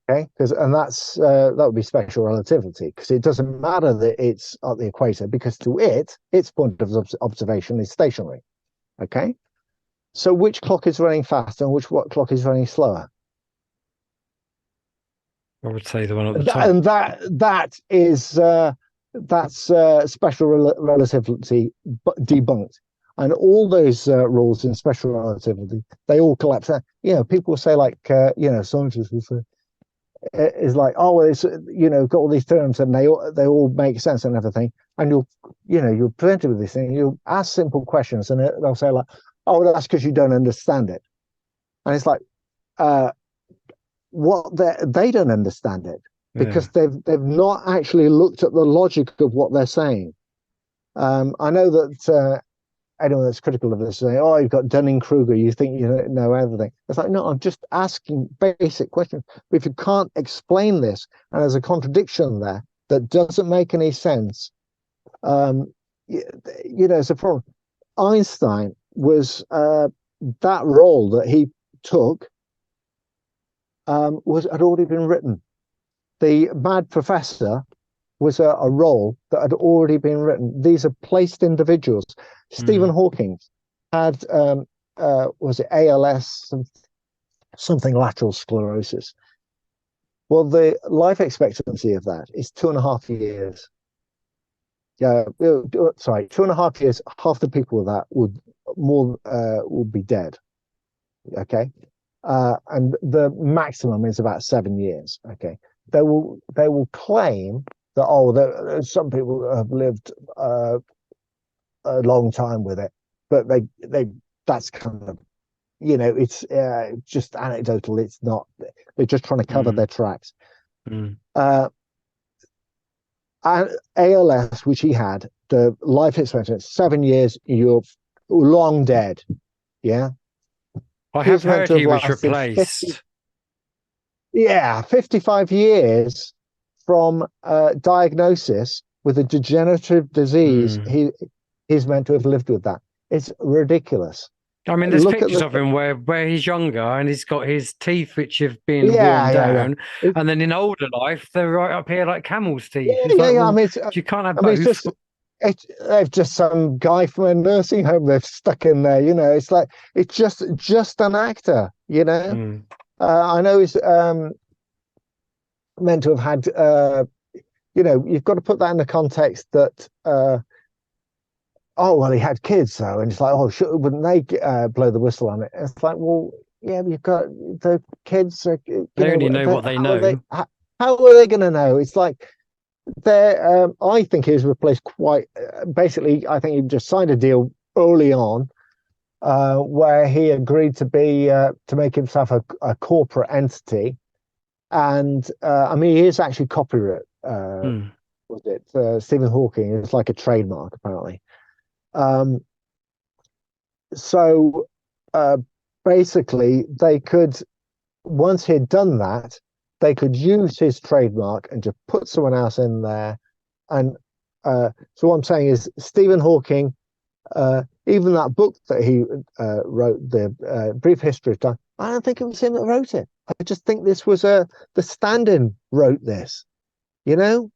Okay, and that would be special relativity, because it doesn't matter that it's at the equator, because to its point of observation is stationary. Okay, so which clock is running faster and what clock is running slower? I would say the one at the top. And that's special relativity debunked, and all those rules in special relativity, they all collapse. People say, like, scientists will say, is like, oh, it's got all these terms and they all make sense and everything, and you're presented with this thing, you ask simple questions and they'll say, like, oh, well, that's because you don't understand it. And it's like, what they don't understand it, because they've not actually looked at the logic of what they're saying. I know that anyone that's critical of this saying, oh, you've got Dunning-Kruger, you think you know everything. It's like, no, I'm just asking basic questions. But if you can't explain this, and there's a contradiction there that doesn't make any sense, it's a problem. Einstein was that role that he took had already been written. The Mad Professor was a role that had already been written. These are placed individuals. Stephen Hawking had was it ALS, something lateral sclerosis. Well, the life expectancy of that is 2.5 years. Yeah, sorry, 2.5 years. Half the people with that would be dead. Okay, and the maximum is about 7 years. Okay, they will claim that some people have lived a long time with it, but that's kind of, it's just anecdotal. It's not. They're just trying to cover their tracks. And ALS, which he had, the life expectancy 7 years, you're long dead. Yeah, I have heard he was replaced. 55 years from diagnosis with a degenerative disease. He's meant to have lived with that. It's ridiculous. I mean, there's pictures of him where he's younger and he's got his teeth which have been worn down, and then in older life they're right up here like camel's teeth. I mean, you can't have both. They've just some guy from a nursing home they've stuck in there. It's like, it's just an actor. I know he's meant to have had. You've got to put that in the context that. Oh, well, he had kids, though, and it's like, oh, wouldn't they blow the whistle on it? It's like, well, yeah, you've got the kids. They only know what they know. How are they going to know? It's like I think he was replaced quite. Basically, I think he just signed a deal early on, where he agreed to make himself a corporate entity, and I mean, he is actually copyright. Was it Stephen Hawking? It's like a trademark, apparently. So basically, they could, once he'd done that, they could use his trademark and just put someone else in there. And so what I'm saying is, Stephen Hawking, even that book that he wrote, the Brief History of Time, I don't think it was him that wrote it. I just think this was the stand-in wrote this. Not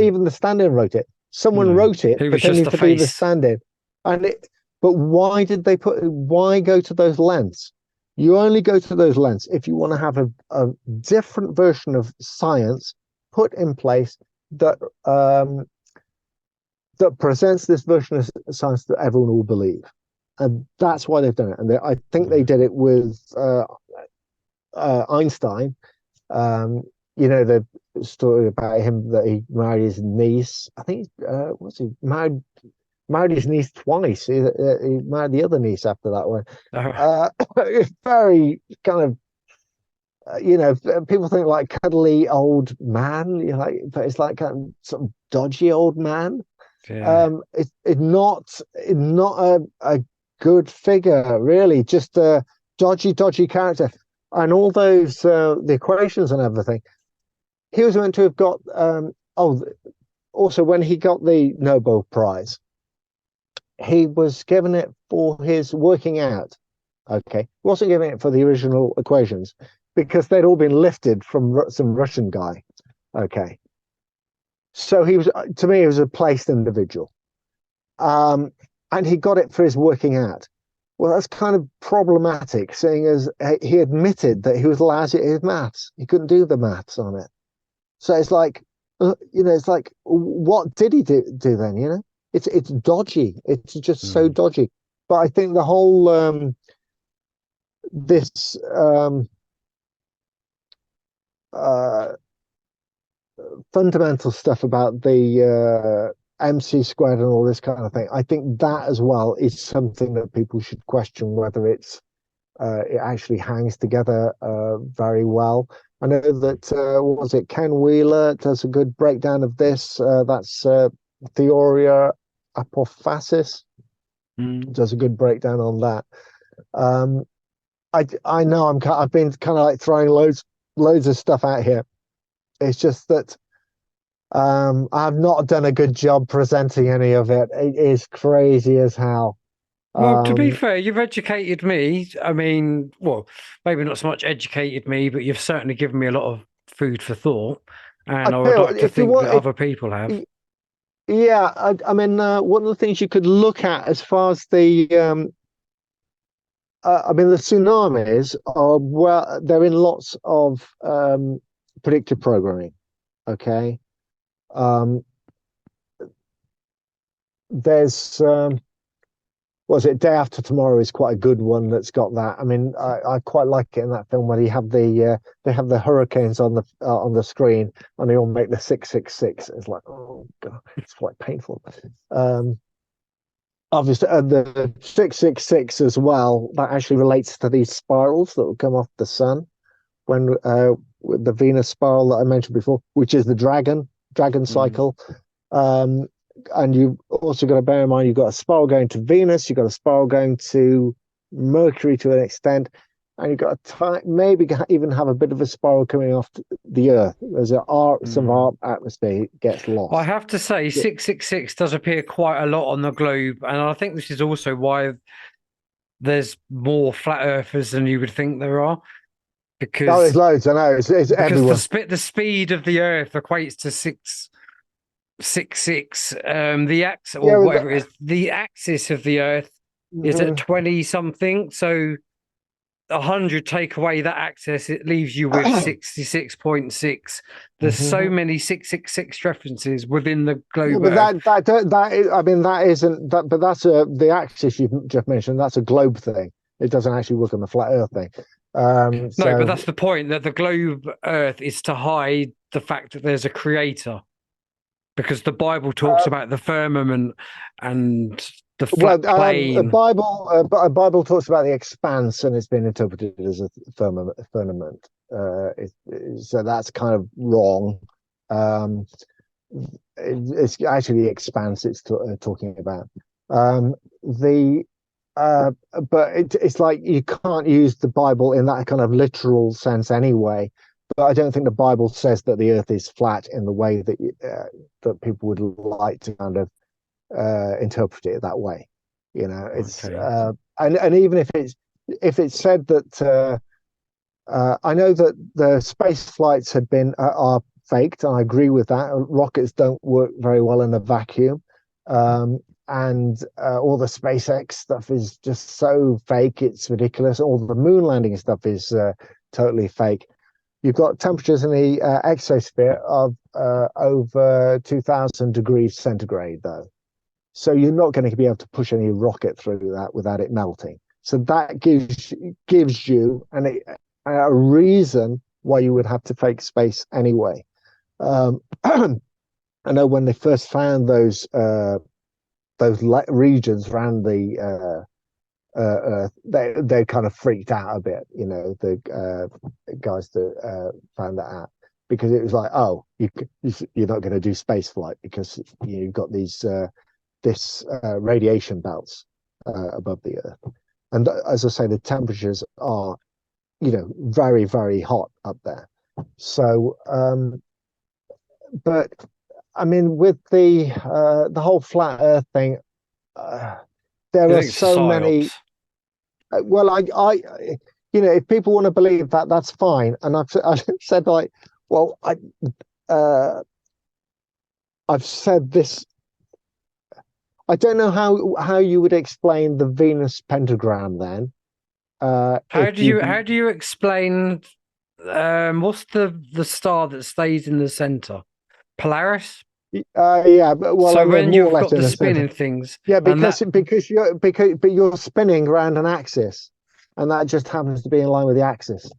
even the stand-in wrote it. Someone wrote it pretending to be the stand-in. But why did why go to those lengths? You only go to those lengths if you want to have a different version of science put in place that that presents this version of science that everyone will believe, and that's why they've done it. And I think they did it with Einstein. You know, the story about him that he married his niece. I think what's he married his niece twice. He married the other niece after that one. Very kind of you know, people think like cuddly old man, you know, like, but it's like kind of sort of dodgy old man. Yeah. It's not a good figure, really, just a dodgy character. And all those the equations and everything. He was meant to have got also when he got the Nobel Prize, he was given it for his working out. Okay, he wasn't giving it for the original equations because they'd all been lifted from some Russian guy. Okay, so he was, to me, he was a placed individual, and he got it for his working out. Well, that's kind of problematic, seeing as he admitted that he was lousy at his maths. He couldn't do the maths on it. So it's like, you know, it's like, what did he do then? You know, it's dodgy. It's just so dodgy. But I think the whole this fundamental stuff about the MC squared and all this kind of thing, I think that as well is something that people should question whether it actually hangs together very well. I know that what was it, Ken Wheeler does a good breakdown of this. That's Theoria Apophasis does a good breakdown on that. I know I've been kind of like throwing loads of stuff out here. It's just that I've not done a good job presenting any of it. It is crazy as hell. Well, to be fair, you've educated me. I mean, well, maybe not so much educated me, but you've certainly given me a lot of food for thought, and I would like to think that other people have. Yeah, I mean, one of the things you could look at as far as the I mean, the tsunamis are, well, they're in lots of predictive programming. Okay, there's was it Day After Tomorrow is quite a good one that's got that. I mean, I quite like it in that film where they have the hurricanes on the screen and they all make the 666. It's like, oh god, it's quite painful. Obviously, the 666 as well, that actually relates to these spirals that will come off the sun when the Venus spiral that I mentioned before, which is the dragon cycle. And you've also got to bear in mind you've got a spiral going to Venus, you've got a spiral going to Mercury to an extent, and you've got to maybe even have a bit of a spiral coming off the Earth. There's some of our atmosphere gets lost. I have to say, 666 does appear quite a lot on the globe, and I think this is also why there's more flat earthers than you would think there are. Because there's loads. I know it's everywhere. The speed of the Earth equates to 666. The axis, or whatever it is, the axis of the Earth is at 20 something. So 100 take away that axis, it leaves you with 66.6. There's so many 666 references within the globe. But I mean, that isn't that. But that's the axis you've just mentioned. That's a globe thing. It doesn't actually work on the flat Earth thing. No, but that's the point, that the globe Earth is to hide the fact that there's a creator, because the Bible talks about the firmament and the flat plane. The Bible talks about the expanse, and it's been interpreted as a firmament. So that's kind of wrong. It's actually the expanse it's talking about. But it's like you can't use the Bible in that kind of literal sense anyway. But I don't think the Bible says that the Earth is flat in the way that that people would like to kind of interpret it that way. You know, it's and even if it's said that I know that the space flights had been are faked, and I agree with that. Rockets don't work very well in a vacuum. And all the SpaceX stuff is just so fake, it's ridiculous. All the moon landing stuff is totally fake. you've got temperatures in the exosphere of over 2000 degrees centigrade, though. So you're not going to be able to push any rocket through that without it melting. So that gives you a reason why you would have to fake space anyway. I know when they first found those regions around the Earth, they kind of freaked out a bit. You know, the guys that found that out, because it was like, oh, you're not going to do space flight because you've got these radiation belts above the Earth, and as I say, the temperatures are, very, very hot up there. So, but I mean, with the whole flat Earth thing, there You are think it's a so many. psyops? Well, if people want to believe that, that's fine. And I've said, like, well, uh, I've said this. I don't know how you would explain the Venus pentagram then. How do you explain what's the star that stays in the center? Polaris? Yeah, but well, So they're when more or you've less got in the the center. spinning things Yeah, and that, but you're spinning around an axis, and that just happens to be in line with the axis.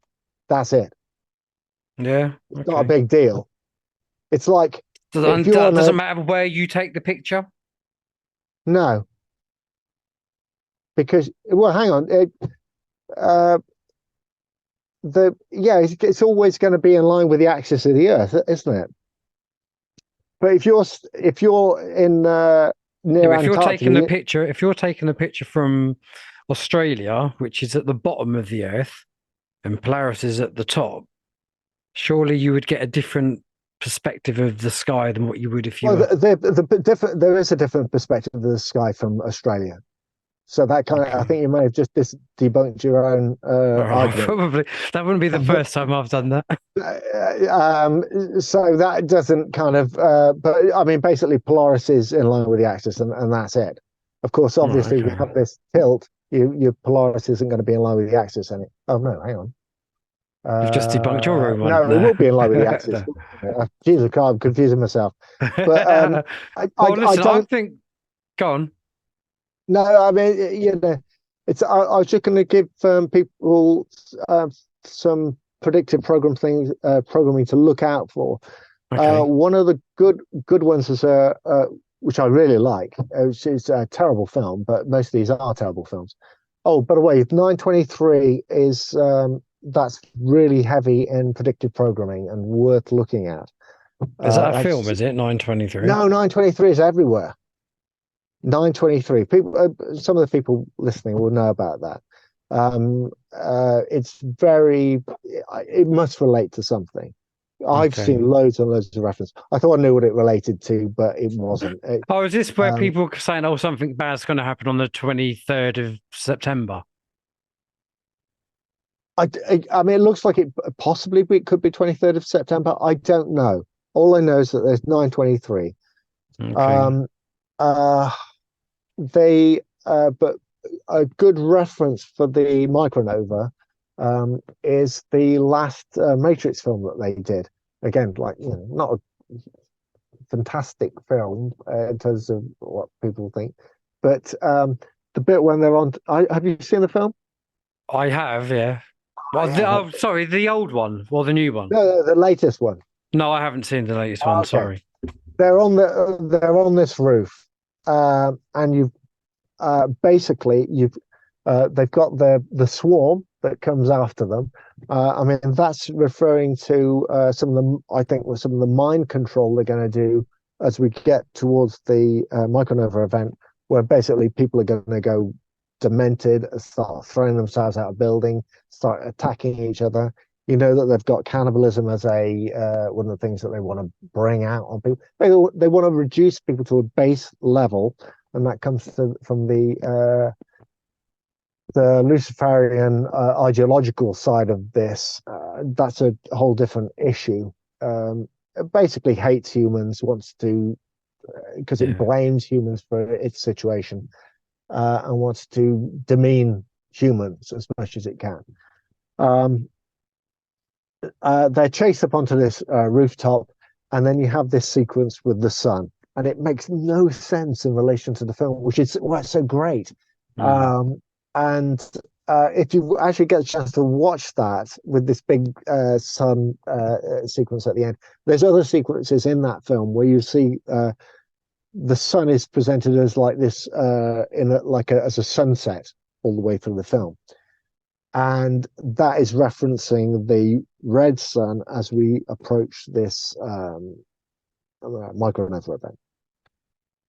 That's it. yeah, It's not a okay. big deal. It's like if you're on Doesn't a matter where you take the picture. no, because, well, hang on. Uh, it's always going to be in line with the axis of the Earth, isn't it? But if you're in Yeah, near but Antarctica, if you're taking a picture from Australia, which is at the bottom of the Earth, and Polaris is at the top, surely you would get a different perspective of the sky than what you would if you well, were. there is a different perspective of the sky from Australia. So that kind of, I Okay. think you may have just debunked your own All right, argument. probably that wouldn't be the But first time I've done that. so that doesn't kind of, but I mean, basically, Polaris is in line with the axis, and that's it. Of course, Right, obviously, if you okay. have this tilt, your Polaris isn't going to be in line with the axis. Oh no, hang on. You've just debunked your own one No, it there. will be in line with the axis. No. Jesus, I'm confusing myself. But Well, I listen, I don't. think. Go on. No, I mean, I was just going to give people some predictive programming to look out for. Okay. One of the good ones is which I really like, which is a terrible film, but most of these are terrible films. Oh, by the way, 923 is that's really heavy in predictive programming and worth looking at. Is that a film? That's Is it 923? no 923 is everywhere. 923 people. Some of the people listening will know about that. It's very. It must relate to something. I've Okay. seen loads and loads of references. I thought I knew what it related to, but it wasn't. Oh, is this where Um, people are saying, "Oh, something bad's going to happen on the 23rd of September"? I mean, it looks like it possibly it could be 23rd of September. I don't know. All I know is that there's 923. Okay. Um, uh, but a good reference for the micronova is the last Matrix film that they did. Again, like, not a fantastic film in terms of what people think, but the bit when they're on. Have you seen the film? I have, yeah. I Well, haven't. sorry, the old one or the new one? No, the latest one. No, I haven't seen the latest one. Okay, Sorry. they're on this roof, and you've basically you've they've got the swarm that comes after them. I mean, that's referring to some of the, I think, some of the mind control they're going to do as we get towards the micronova event, where basically people are going to go demented, start throwing themselves out of building, start attacking each other. You know that they've got cannibalism as a one of the things that they want to bring out on people. They want to reduce people to a base level, and that comes from the Luciferian ideological side of this. That's a whole different issue. It basically hates humans, wants to, because it Yeah. blames humans for its situation, and wants to demean humans as much as it can. Um, they're chased up onto this rooftop, and then you have this sequence with the sun, and it makes no sense in relation to the film, which is why it's so great. Mm. And if you actually get a chance to watch that with this big sun sequence at the end, there's other sequences in that film where you see the sun is presented as like this as a sunset all the way through the film, and that is referencing the red sun as we approach this micronova event.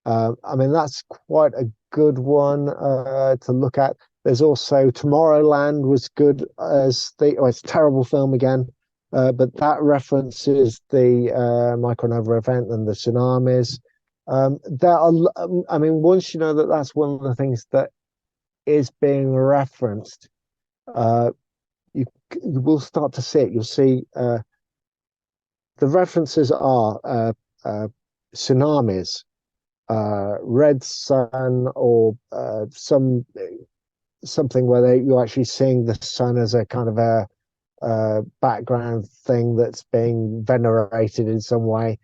I mean, that's quite a good one to look at. There's also Tomorrowland was good as it's a terrible film again, but that references the micronova event and the tsunamis. I mean, once you know that that's one of the things that is being referenced, uh, you you will start to see it. You'll see the references are tsunamis, red sun, or something where you're actually seeing the sun as a kind of a background thing that's being venerated in some way.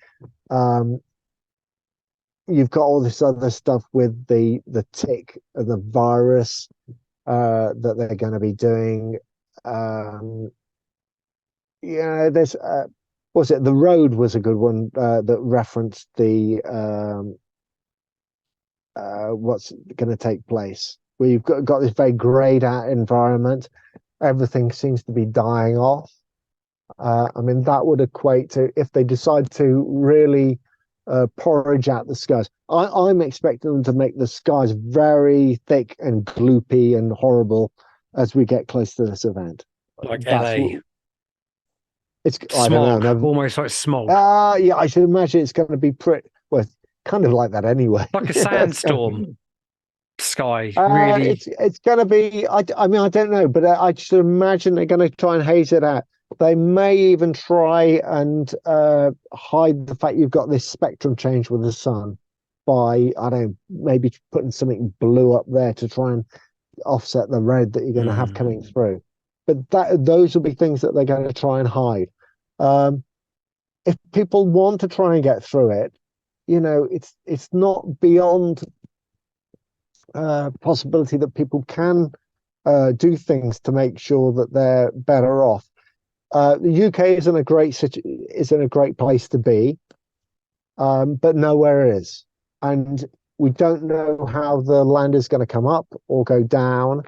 Um, you've got all this other stuff with the tick and the virus that they're going to be doing. Yeah, there's what was it? The Road was a good one that referenced the what's going to take place. Where you've got this very grayed out environment. Everything seems to be dying off. I mean, that would equate to if they decide to really porridge out the skies. I'm expecting them to make the skies very thick and gloopy and horrible as we get close to this event. Like That's LA. it's. I don't Smog, know. almost like smog. Yeah, I should imagine it's going to be pretty well, kind of like that anyway. Like a It's sandstorm sky, really. it's going to be. I mean, I don't know, but I should imagine they're going to try and haze it out. They may even try and hide the fact you've got this spectrum change with the sun by, I don't know, maybe putting something blue up there to try and offset the red that you're going to have coming through. But those will be things that they're going to try and hide. Um, if people want to try and get through it, you know, it's not beyond possibility that people can do things to make sure that they're better off. The UK is in a great place to be, but nowhere is, and we don't know how the land is going to come up or go down.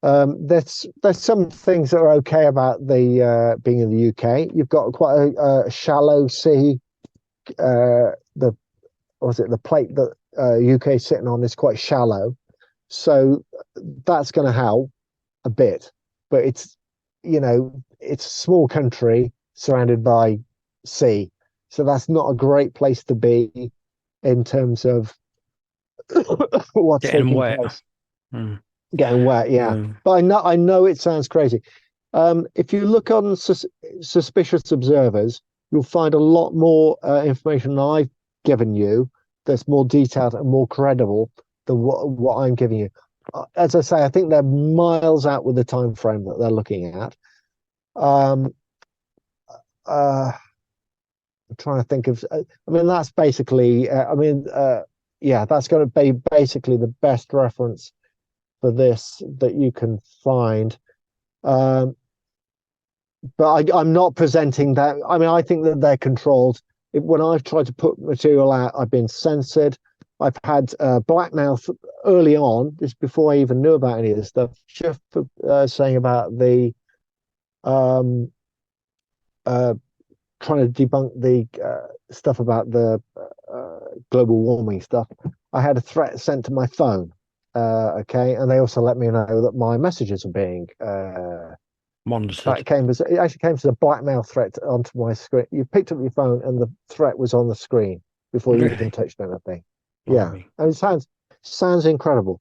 There's some things that are okay about the being in the UK. You've got quite a shallow sea. The the plate that UK is sitting on is quite shallow, so that's going to help a bit. But it's it's a small country surrounded by sea, so that's not a great place to be in terms of what's Getting taking wet. place. Mm. Getting wet, yeah. But I know it sounds crazy. If you look on suspicious observers, you'll find a lot more information than I've given you that's more detailed and more credible than what I'm giving you. As I say, I think they're miles out with the time frame that they're looking at. Um, I'm trying to think of. I mean, that's basically. Yeah, that's going to be basically the best reference for this that you can find. But I'm not presenting that. I mean, I think that they're controlled. When I've tried to put material out, I've been censored. I've had blackmail early on, this before I even knew about any of this stuff, just for saying about the um, trying to debunk the stuff about the global warming stuff. I had a threat sent to my phone. Okay, and they also let me know that my messages are being monitored. it actually came as a blackmail threat onto my screen. You picked up your phone and the threat was on the screen before you even touched anything. Yeah, and it sounds incredible.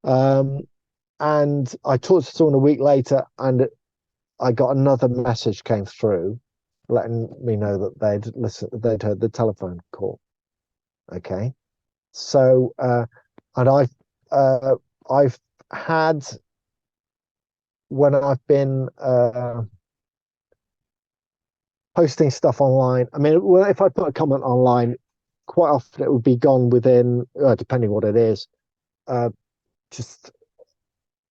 And I talked to someone a week later, and I got another message came through, letting me know that they'd heard the telephone call. Okay, so and I've had when I've been posting stuff online. I mean, well, if I put a comment online, quite often it would be gone within, depending what it is, just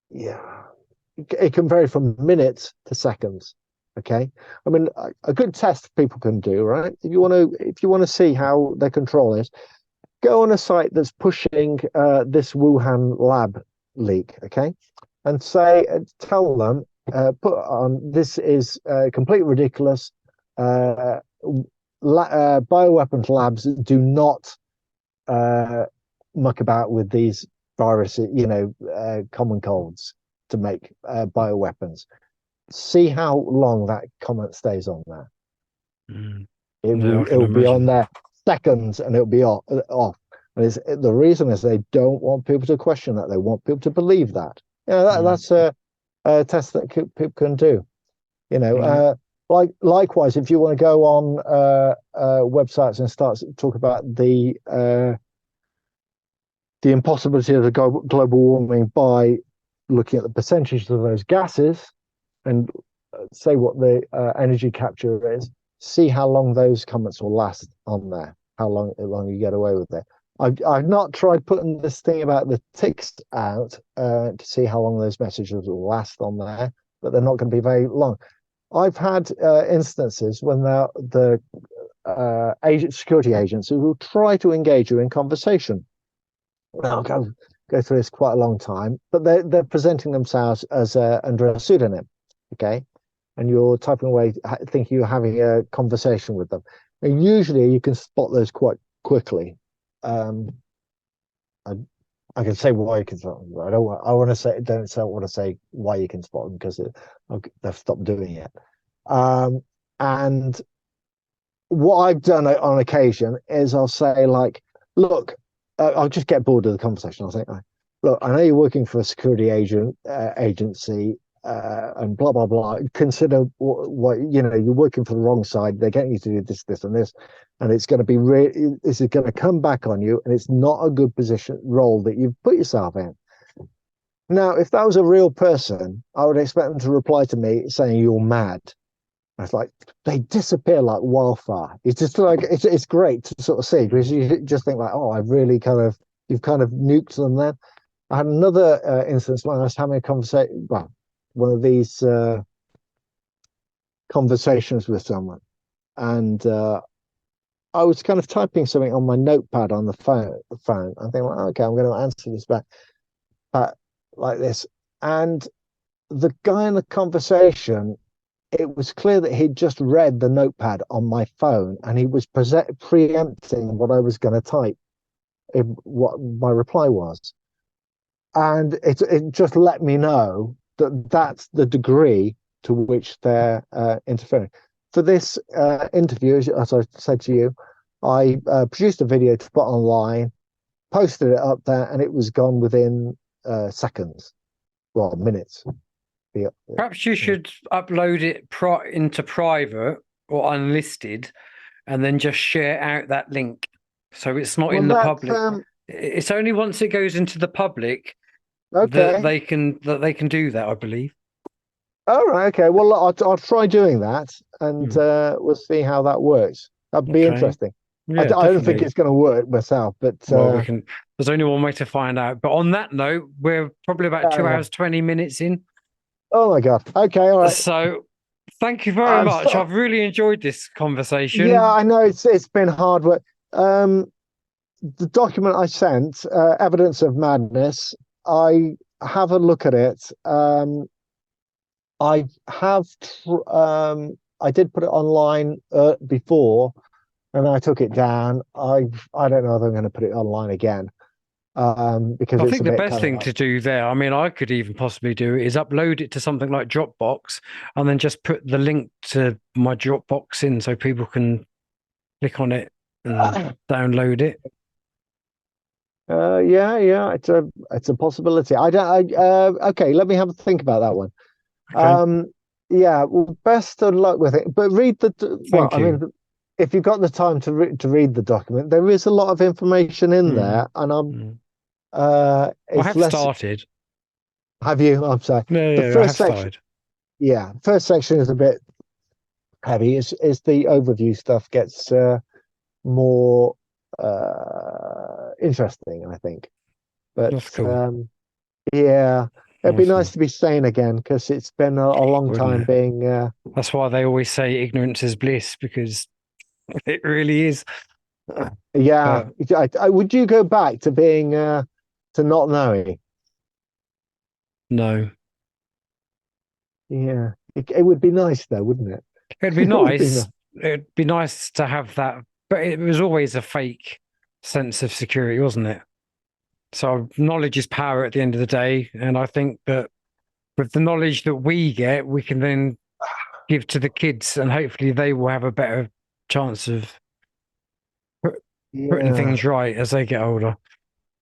yeah, it can vary from minutes to seconds. Okay, I mean, a good test people can do, right? If you want to see how their control is, go on a site that's pushing this Wuhan lab leak, okay, and tell them, put on, this is completely ridiculous. Bioweapons labs do not muck about with these viruses, common colds to make bioweapons. See how long that comment stays on there. No, I can It'll be on imagine. there seconds, and it'll be off. And the reason is they don't want people to question that. They want people to believe that. That's a test that people can do. Likewise, if you want to go on websites and start to talk about the impossibility of the global warming by looking at the percentages of those gases and say what the energy capture is, see how long those comments will last on there, how long you get away with it. I've not tried putting this thing about the ticks out to see how long those messages will last on there, but they're not going to be very long. I've had instances when the security agents who will try to engage you in conversation. I'll go through this quite a long time, but they're presenting themselves as under a pseudonym, okay? And you're typing away, thinking you're having a conversation with them. And usually you can spot those quite quickly. I can say why you can spot them. I want to say why you can spot them because they've stopped doing it. And what I've done on occasion is I'll say, like, look, I'll just get bored of the conversation. I'll say, look, I know you're working for a security agency and blah, blah, blah. Consider what you're working for the wrong side. They're getting you to do this, this, and this. And it's going to be this is going to come back on you. And it's not a good role that you've put yourself in. Now, if that was a real person, I would expect them to reply to me saying you're mad. And it's like they disappear like wildfire. It's just like it's great to sort of see because you just think like, oh, you've kind of nuked them. Then I had another instance when I was having a conversation. Well, one of these conversations with someone, and I was kind of typing something on my notepad on the phone. I think, like, okay, I'm going to answer this back like this, and the guy in the conversation, it was clear that he'd just read the notepad on my phone and he was preempting what I was going to type, what my reply was. And it just let me know that that's the degree to which they're interfering. For this interview, as I said to you, I produced a video to put online, posted it up there, and it was gone within seconds, well, minutes. Perhaps you should upload it into private or unlisted and then just share out that link so it's not in the public. It's only once it goes into the public that they can do that, I believe. All right, okay. Well, I'll try doing that, and we'll see how that works. That'd be interesting. Yeah, I don't think it's going to work myself, but well, there's only one way to find out. But on that note, we're probably about 2 hours 20 minutes in. Oh my God. Okay, all right. So thank you very much. I've really enjoyed this conversation. Yeah, I know it's been hard work. The document I sent, Evidence of Madness, I have a look at it. I did put it online before, and I took it down. I don't know if I'm going to put it online again. Because I think the best thing to do there, I mean, I could even possibly do it, is upload it to something like Dropbox and then just put the link to my Dropbox in so people can click on it and download it. Yeah, it's a possibility. Okay, let me have a think about that one. Okay. Yeah, well, best of luck with it. But read Thank you. I mean, if you've got the time to read the document, there is a lot of information in there, and I have started. Have you? I'm sorry. Yeah, I have started. Yeah, first section is a bit heavy as the overview stuff gets more interesting, I think. But That's cool. yeah, it'd be nice Awesome. to be sane again because it's been a long Wouldn't time it? being. That's why they always say ignorance is bliss, because it really is. Yeah, But would you go back to being to not knowing? no, Yeah, it would be nice though, wouldn't it? it'd be It would be nice. nice. It'd be nice to have that, but it was always a fake sense of security, wasn't it? So knowledge is power at the end of the day, and I think that with the knowledge that we get, we can then give to the kids, and hopefully they will have a better chance of putting Yeah, things right as they get older.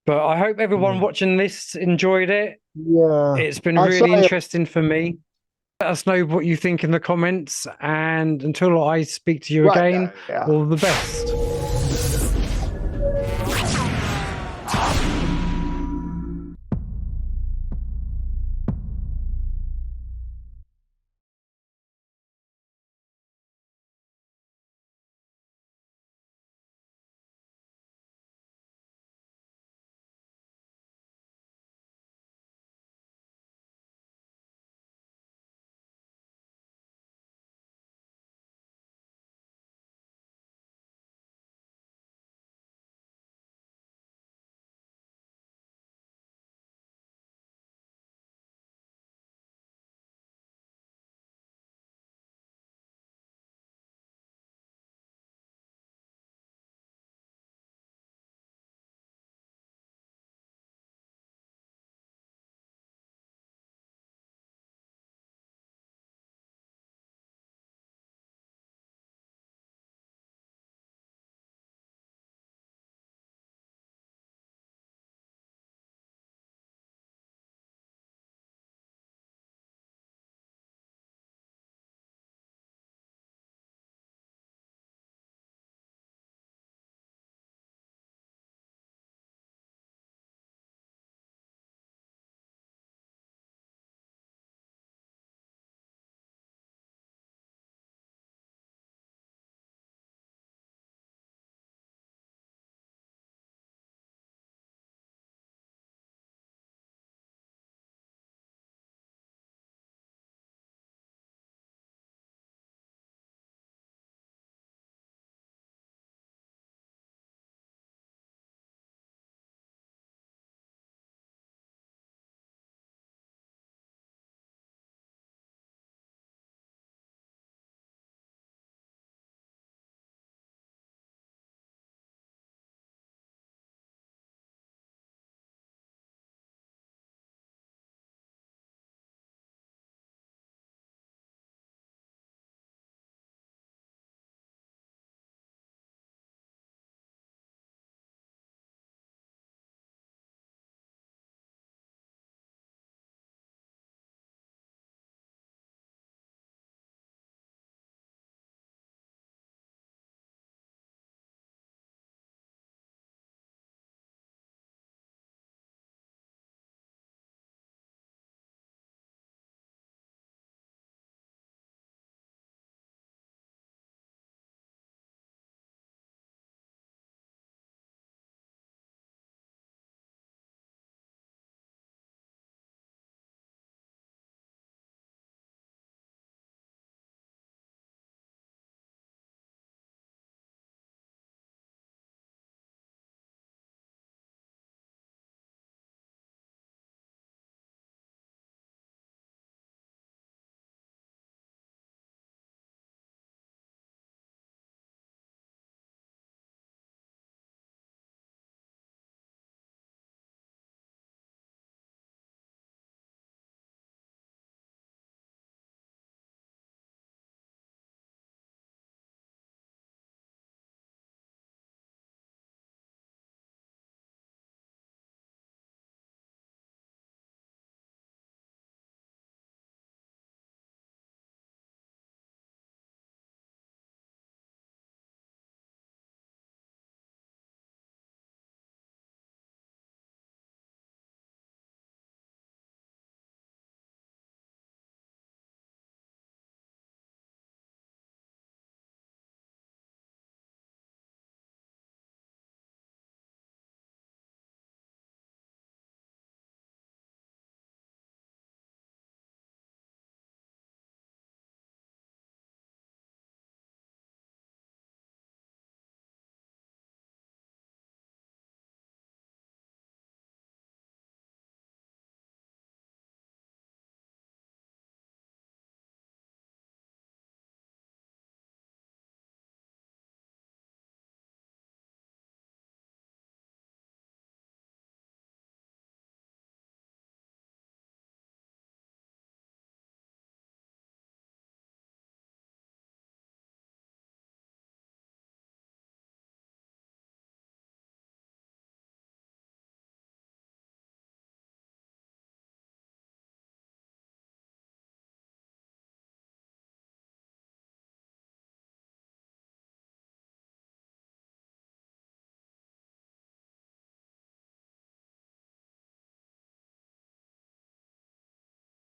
But I hope everyone yeah, watching this enjoyed it. yeah. It's been I saw really you. interesting for me. Let us know what you think in the comments. And until I speak to you Right. again, Yeah. all the best.